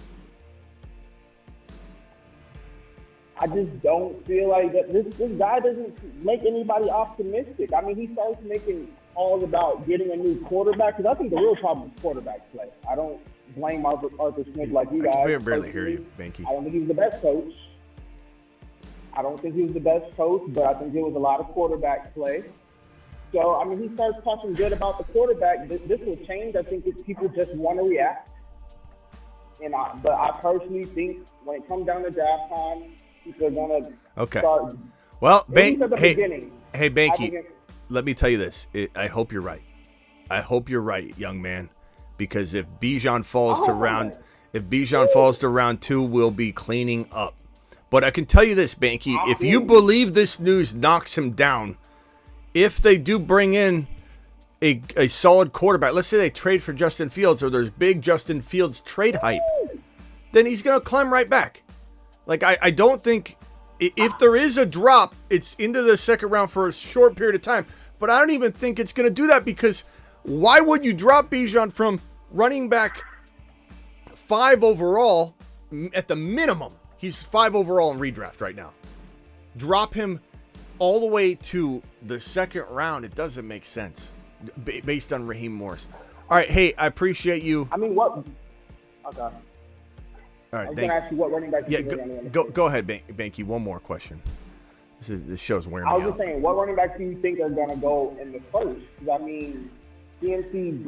I just don't feel like that. This guy doesn't make anybody optimistic. I mean, he starts making calls about getting a new quarterback, because I think the real problem is quarterback play. I don't blame Arthur Smith like you guys. I can barely hear you, Banky. I don't think he was the best coach. But I think there was a lot of quarterback play. So, I mean, he starts talking good about the quarterback. This will change. I think if people just want to react. But I personally think when it comes down to draft time, people are going to start. Well, hey, Banky, let me tell you this. I hope you're right. I hope you're right, young man. Because if Bijan falls to round 2, we'll be cleaning up. But I can tell you this, Banky, if you believe this news knocks him down, if they do bring in a solid quarterback, let's say they trade for Justin Fields, or there's big Justin Fields trade hype, then he's going to climb right back. Like, I don't think, if there is a drop, it's into the second round for a short period of time. But I don't even think it's going to do that, because why would you drop Bijan from running back 5 overall at the minimum? He's 5 overall in redraft right now. Drop him all the way to the second round. It doesn't make sense based on Raheem Morris. All right, hey, I appreciate you. I mean, what? Okay. All right, I was going to ask you what running back. Yeah, go ahead, Banky. One more question. This show's wearing me out. I was just saying, what running backs do you think are going to go in the first? Because, I mean, CMC,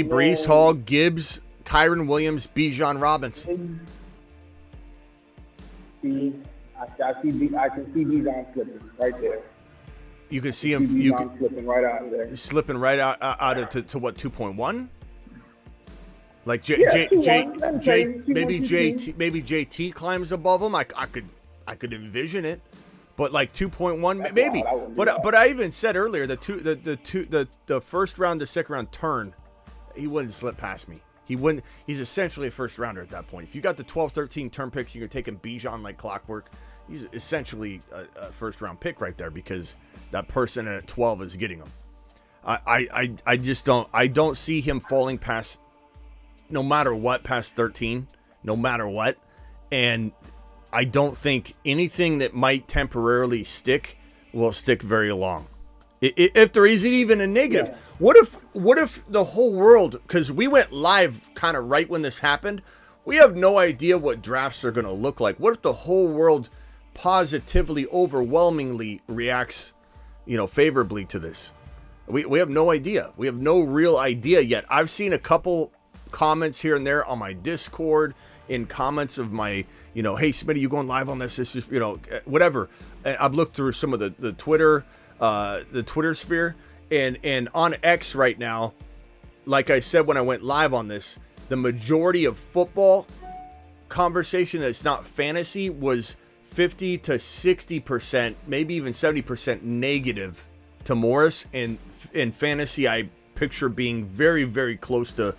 Brees, Hall, Gibbs, Kyron Williams, Bijan Robinson. I can see Bijan slipping right there. You can see him. Slipping right out of there. Slipping right out of to what, 2.1? Like maybe JT climbs above him. I could envision it, but like 2.1 maybe. But I even said earlier the first round to second round turn, he wouldn't slip past me. He wouldn't. He's essentially a first rounder at that point. If you got the 12, 13 turn picks, you're taking Bijan like clockwork. He's essentially a first round pick right there, because that person at 12 is getting him. I just don't. I don't see him falling past, no matter what, past 13, no matter what. And I don't think anything that might temporarily stick will stick very long. If there isn't even a negative. Yeah. What if the whole world, because we went live kind of right when this happened, we have no idea what drafts are going to look like. What if the whole world positively, overwhelmingly reacts, favorably to this? We have no idea. We have no real idea yet. I've seen a couple comments here and there on my Discord, in comments of my, hey, Smitty, you going live on this? It's just, whatever. I've looked through some of the Twitter sphere, and on X right now, like I said when I went live on this, the majority of football conversation that's not fantasy was 50 to 60%, maybe even 70% negative to Morris. And in fantasy, I picture being very, very close to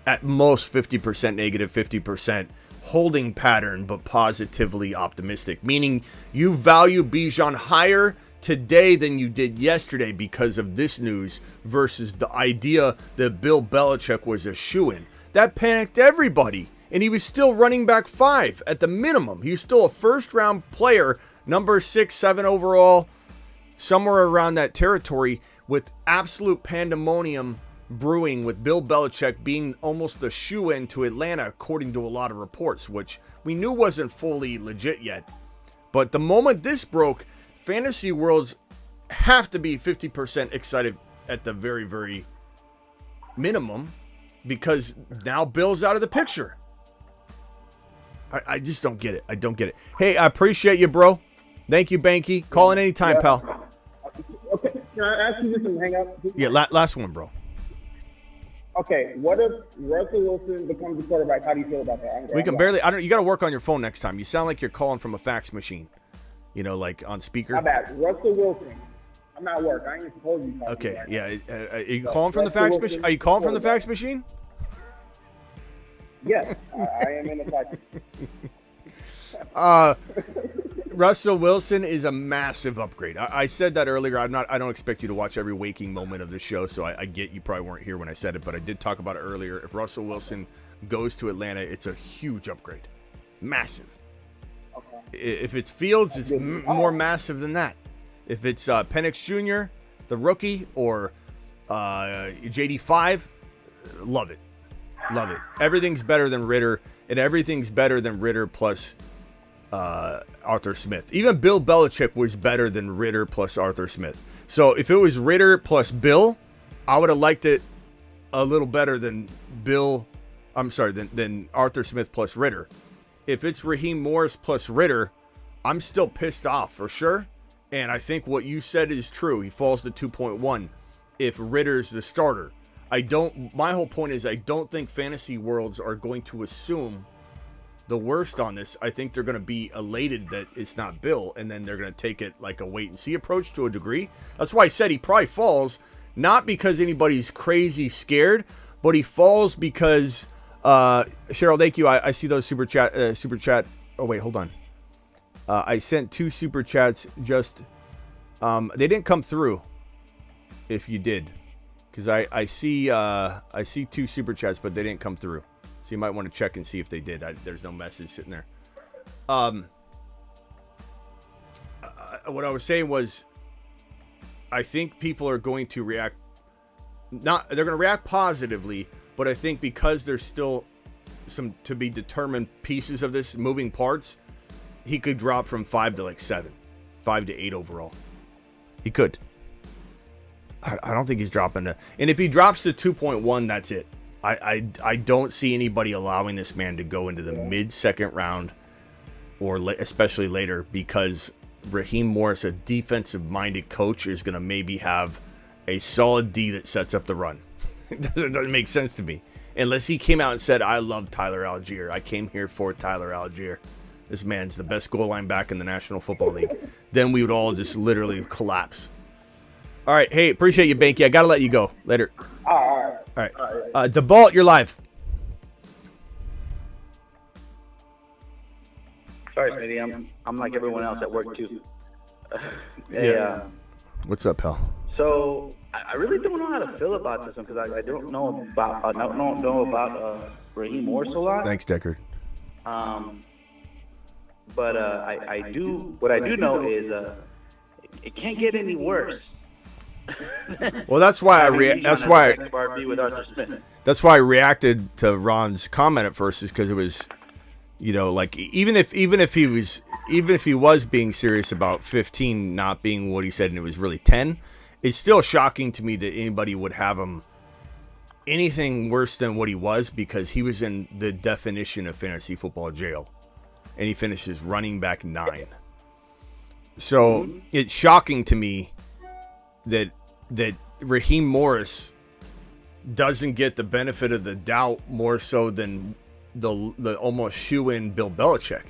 at most 50% negative, 50% holding pattern, but positively optimistic, meaning you value Bijan higher today than you did yesterday because of this news versus the idea that Bill Belichick was a shoo-in. That panicked everybody, and he was still running back 5 at the minimum. He was still a first-round player, number 6, 7 overall, somewhere around that territory, with absolute pandemonium brewing with Bill Belichick being almost the shoo-in to Atlanta, according to a lot of reports, which we knew wasn't fully legit yet. But the moment this broke, fantasy worlds have to be 50% excited at the very, very minimum because now Bill's out of the picture. I just don't get it. I don't get it. Hey, I appreciate you, bro. Thank you, Banky. Call in anytime, pal. Okay, can I ask you this and hang up? Yeah, last one, bro. Okay, what if Russell Wilson becomes the quarterback? How do you feel about that? We can barely. You got to work on your phone next time. You sound like you're calling from a fax machine. You know, like on speaker. My bad. Russell Wilson. I'm at work. I ain't even told you. Okay, yeah. Are you calling from the fax machine? Are you calling from the fax machine? Yes, I am in the fax. Russell Wilson is a massive upgrade. I said that earlier. I don't expect you to watch every waking moment of the show, so I get you probably weren't here when I said it, but I did talk about it earlier. If Russell Wilson goes to Atlanta, it's a huge upgrade. Massive. Okay. If it's Fields, it's more massive than that. If it's Penix Jr., the rookie, or JD5, love it. Love it. Everything's better than Ritter, and everything's better than Ritter plus Arthur Smith. Even Bill Belichick was better than Ritter plus Arthur Smith. So if it was Ritter plus Bill, I would have liked it a little better than than Arthur Smith plus Ritter. If it's Raheem Morris plus Ritter, I'm still pissed off for sure. And I think what you said is true. He falls to 2.1 if Ritter's the starter. My whole point is I don't think fantasy worlds are going to assume the worst on this. I think they're going to be elated that it's not Bill, and then they're going to take it like a wait and see approach to a degree. That's why I said he probably falls, not because anybody's crazy scared, but he falls because Cheryl, thank you. I see those super chat. Oh wait, hold on. I sent 2 super chats. Just they didn't come through. If you did. Because I see 2 super chats, but they didn't come through. So you might want to check and see if they did. There's no message sitting there. What I was saying was, I think people are going to react. They're going to react positively, but I think because there's still some to be determined pieces of this, moving parts, he could drop from 5 to like 7, 5 to 8 overall. He could. I don't think he's dropping to. And if he drops to 2.1, that's it. I don't see anybody allowing this man to go into the mid-second round or especially later, because Raheem Morris, a defensive-minded coach, is going to maybe have a solid D that sets up the run. It doesn't make sense to me. Unless he came out and said, I love Tyler Algier. I came here for Tyler Algier. This man's the best goal line back in the National Football League. Then we would all just literally collapse. All right. Hey, appreciate you, Banky. I got to let you go. Later. All right. DeBalt, you're live. Sorry, Smitty. I'm like everyone else at work, too. What's up, pal? So I really don't know how to feel about this one because I don't know about Raheem Morris a lot. Thanks, Deckard. But I do. What I do know is it can't get any worse. Well, that's why that's why I reacted to Ron's comment at first, is because it was, like even if he was being serious about 15 not being what he said and it was really 10, it's still shocking to me that anybody would have him anything worse than what he was, because he was in the definition of fantasy football jail, and he finishes running back 9. So it's shocking to me that Raheem Morris doesn't get the benefit of the doubt more so than the almost shoe-in Bill Belichick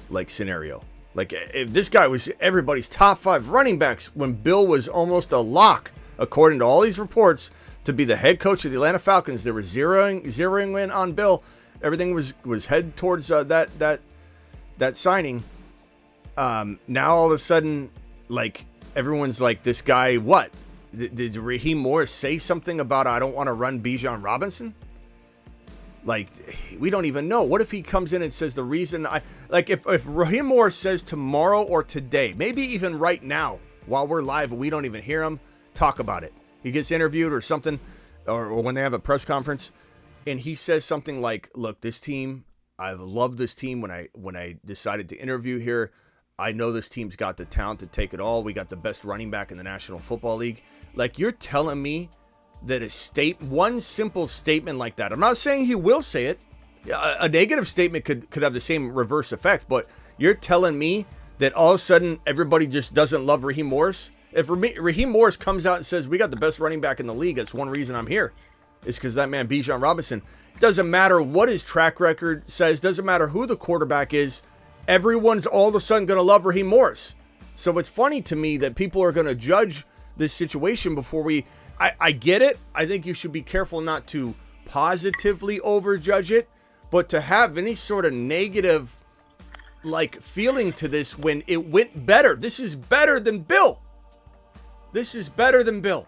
like scenario. Like, if this guy was everybody's top 5 running backs when Bill was almost a lock, according to all these reports, to be the head coach of the Atlanta Falcons, they were zeroing in on Bill. Everything was head towards that signing. Now all of a sudden, like, everyone's like, this guy, what? Did Raheem Morris say something about, I don't want to run Bijan Robinson? Like, we don't even know. What if he comes in and says the reason if Raheem Morris says tomorrow or today, maybe even right now while we're live and we don't even hear him talk about it, he gets interviewed or something, or when they have a press conference, and he says something like, look, this team, I've loved this team when I decided to interview here. I know this team's got the talent to take it all. We got the best running back in the National Football League. Like, you're telling me one simple statement like that, I'm not saying he will say it. A negative statement could have the same reverse effect, but you're telling me that all of a sudden everybody just doesn't love Raheem Morris? If Raheem Morris comes out and says, we got the best running back in the league, that's one reason I'm here, is because that man, Bijan Robinson, doesn't matter what his track record says, doesn't matter who the quarterback is, everyone's all of a sudden going to love Raheem Morris. So it's funny to me that people are going to judge this situation before I get it. I think you should be careful not to positively overjudge it, but to have any sort of negative feeling to this when it went better. This is better than Bill. This is better than Bill.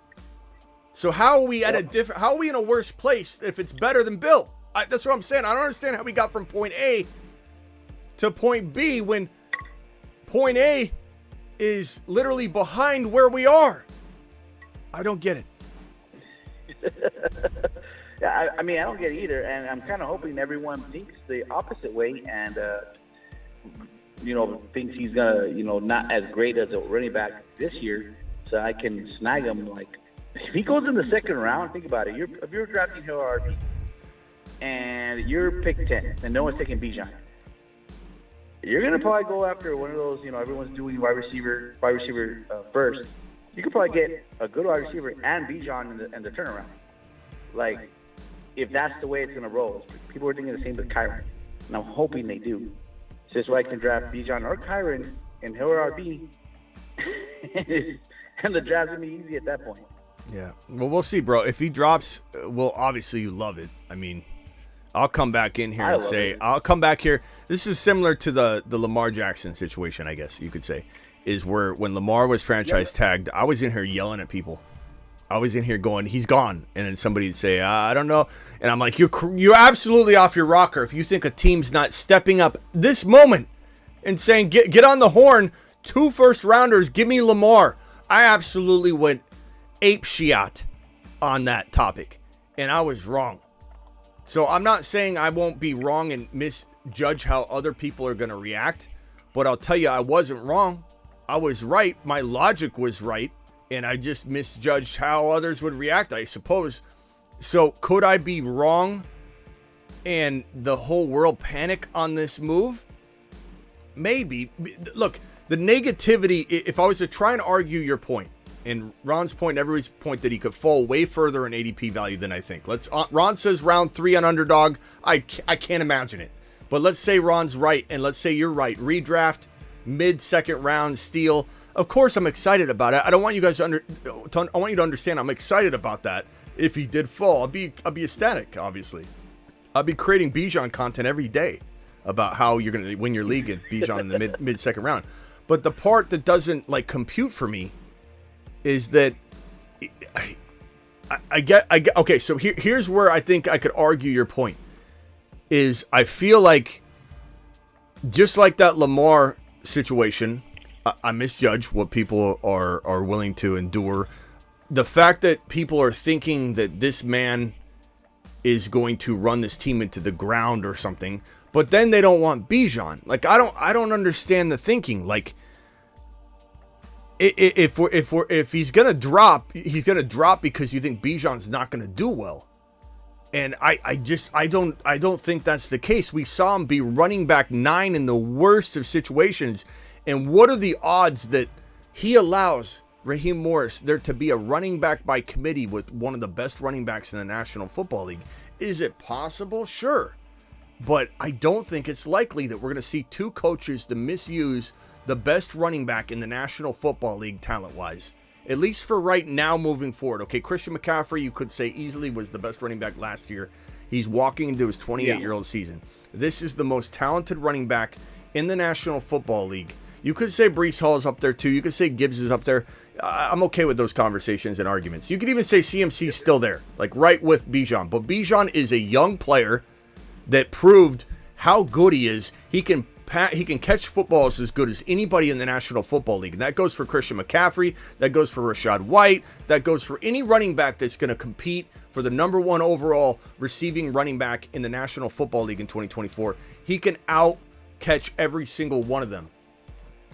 So how are we how are we in a worse place if it's better than Bill? That's what I'm saying. I don't understand how we got from point A to point B when point A is literally behind where we are. I don't get it. Yeah, I mean, I don't get it either, and I'm kind of hoping everyone thinks the opposite way and, thinks he's going to, not as great as a running back this year, so I can snag him. If he goes in the second round, think about it. If you're drafting Hill RB and you're pick 10 and no one's taking Bijan, you're going to probably go after one of those, everyone's doing wide receiver first. You could probably get a good wide receiver and Bijan in the turnaround. If that's the way it's going to roll. People are thinking the same with Kyron, and I'm hoping they do. So that's why I can draft Bijan or Kyron in Hill RB, and the draft's going to be easy at that point. Yeah. Well, we'll see, bro. If he drops, obviously you love it. I mean, I'll come back in here and say, I'll come back here. This is similar to the Lamar Jackson situation, I guess you could say, is where when Lamar was franchise tagged, I was in here yelling at people. I was in here going, he's gone. And then somebody would say, I don't know. And I'm like, you're absolutely off your rocker if you think a team's not stepping up this moment and saying, get on the horn, 2 first-rounders, give me Lamar. I absolutely went apeshit on that topic, and I was wrong. So I'm not saying I won't be wrong and misjudge how other people are going to react, but I'll tell you I wasn't wrong. I was right. My logic was right. And I just misjudged how others would react, I suppose. So could I be wrong and the whole world panic on this move? Maybe. Look, the negativity, if I was to try and argue your point, and Ron's point, everybody's point that he could fall way further in ADP value than I think. Ron says round 3 on underdog. I can't imagine it. But let's say Ron's right, and let's say you're right. Redraft, mid-second round steal. Of course, I'm excited about it. I don't want you guys I want you to understand I'm excited about that. If he did fall, I'll be ecstatic, obviously. I'll be creating Bijan content every day about how you're going to win your league at Bijan in the mid-second round. But the part that doesn't compute for me is that I get okay, so here's where I think I could argue your point. Is I feel like just like that Lamar situation, I misjudge what people are willing to endure. The fact that people are thinking that this man is going to run this team into the ground or something, but then they don't want Bijan. I don't understand the thinking. If he's gonna drop, he's gonna drop because you think Bijan's not gonna do well. And I don't think that's the case. We saw him be running back 9 in the worst of situations. And what are the odds that he allows Raheem Morris there to be a running back by committee with one of the best running backs in the National Football League? Is it possible? Sure. But I don't think it's likely that we're going to see 2 coaches to misuse the best running back in the National Football League talent-wise. At least for right now moving forward. Okay, Christian McCaffrey, you could say easily was the best running back last year. He's walking into his 28-year-old season. This is the most talented running back in the National Football League. You could say Breece Hall is up there too. You could say Gibbs is up there. I'm okay with those conversations and arguments. You could even say CMC is still there, right with Bijan. But Bijan is a young player that proved how good he is. He can catch footballs as good as anybody in the National Football League. And that goes for Christian McCaffrey. That goes for Rachaad White. That goes for any running back that's going to compete for the number 1 overall receiving running back in the National Football League in 2024. He can out-catch every single one of them.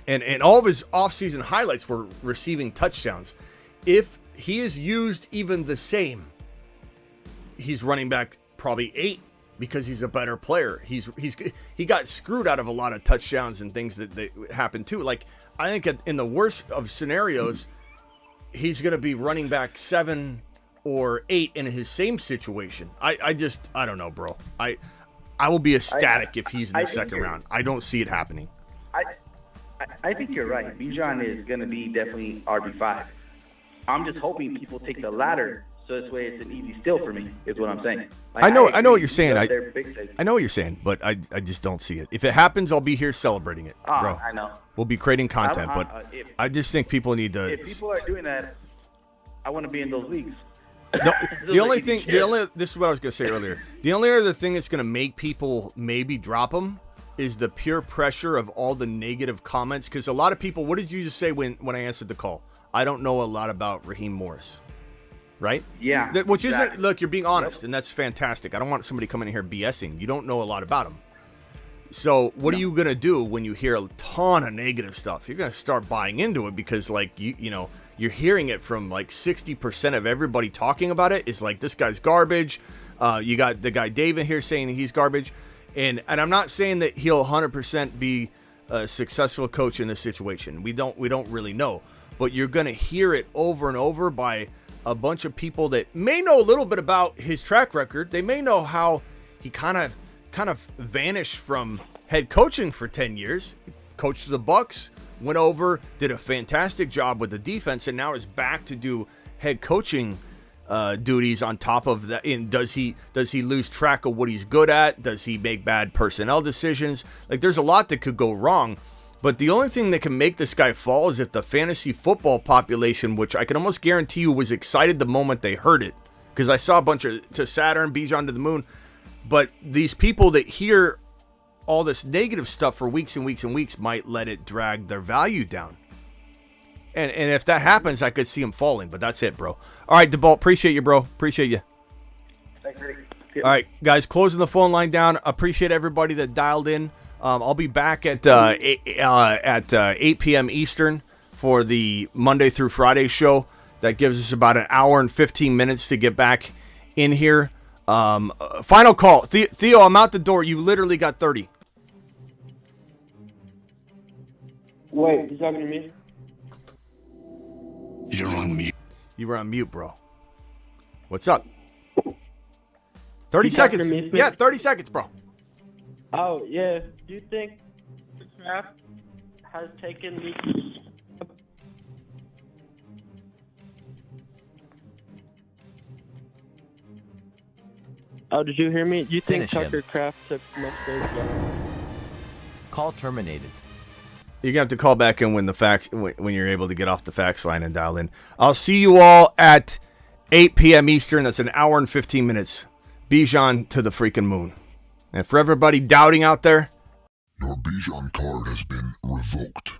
And all of his offseason highlights were receiving touchdowns. If he is used even the same. He's running back probably 8 because he's a better player. He got screwed out of a lot of touchdowns and things that happened too. Like, I think in the worst of scenarios, he's going to be running back 7 or 8 in his same situation. I don't know, bro. I will be ecstatic if he's in the second round. I don't see it happening. I think you're right. Bijan is going to be definitely RB5. I'm just hoping people take the latter, so this way it's an easy steal for me, is what I'm saying. Like, I know what you're saying. I know what you're saying, but I just don't see it. If it happens, I'll be here celebrating it, bro. I know. We'll be creating content, but I just think people need to. If people are doing that, I want to be in those leagues. No, this is what I was going to say earlier. The only other thing that's going to make people maybe drop him is the pure pressure of all the negative comments. Because a lot of people, what did you just say when I answered the call? I don't know a lot about Raheem Morris, right? Yeah. Which isn't, look, you're being honest, and that's fantastic. I don't want somebody coming in here BSing. You don't know a lot about him. So what are you going to do when you hear a ton of negative stuff? You're going to start buying into it because, like, you know, you're hearing it from like 60% of everybody talking about it. It's like, this guy's garbage. You got the guy David here saying he's garbage. And I'm not saying that he'll 100% be a successful coach in this situation. We don't really know. But you're going to hear it over and over by a bunch of people that may know a little bit about his track record. They may know how he kind of vanished from head coaching for 10 years. Coached the Bucs, went over, did a fantastic job with the defense, and now is back to do head coaching duties on top of that. And does he lose track of what he's good at? Does he make bad personnel decisions? Like, there's a lot that could go wrong. But the only thing that can make this guy fall is if the fantasy football population, which I can almost guarantee you was excited the moment they heard it, because I saw a bunch of to Saturn, Bijan to the moon. But these people that hear all this negative stuff for weeks and weeks and weeks might let it drag their value down. And if that happens, I could see him falling. But that's it, bro. All right, DeBalt, appreciate you, bro. Appreciate you. Thanks, Rick. All right, guys, closing the phone line down. Appreciate everybody that dialed in. I'll be back at 8 p.m. Eastern for the Monday through Friday show. That gives us about an hour and 15 minutes to get back in here. Final call. Theo, I'm out the door. You literally got 30. Wait, you talking to me? You're on mute. You were on mute, bro. What's up? 30 seconds. Yeah, 30 seconds, bro. Oh, yeah. Do you think the draft has taken the... Oh, did you hear me? Do you think Finish him. Tucker Kraft took much of Call terminated. You're gonna have to call back in when you're able to get off the fax line and dial in. I'll see you all at 8 p.m. Eastern. That's an hour and 15 minutes. Bijan to the freaking moon. And for everybody doubting out there, your Bijan card has been revoked.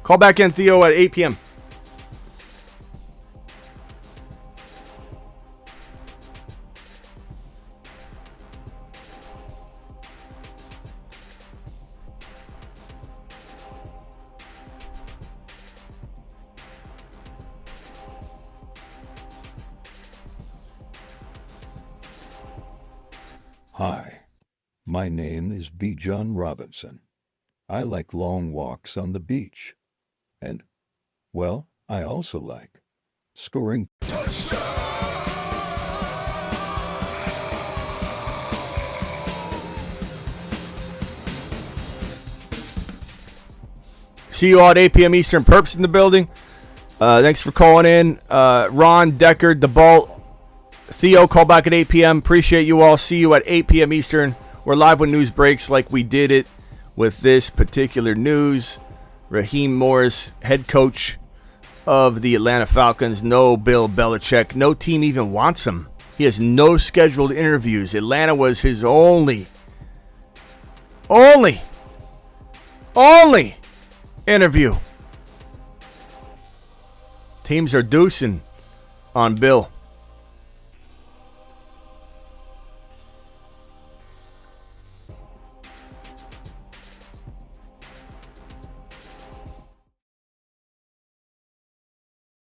call back in, Theo, at 8 p.m. Hi, my name is Bijan Robinson. I like long walks on the beach. And, well, I also like scoring. See you all at 8 p.m. Eastern. Perps in the building. Thanks for calling in. Ron, Deckard, the ball. Theo, call back at 8 p.m. Appreciate you all. See you at 8 p.m. Eastern. We're live when news breaks like we did it with this particular news. Raheem Morris, head coach of the Atlanta Falcons. No Bill Belichick. No team even wants him. He has no scheduled interviews. Atlanta was his only interview. Teams are deucing on Bill.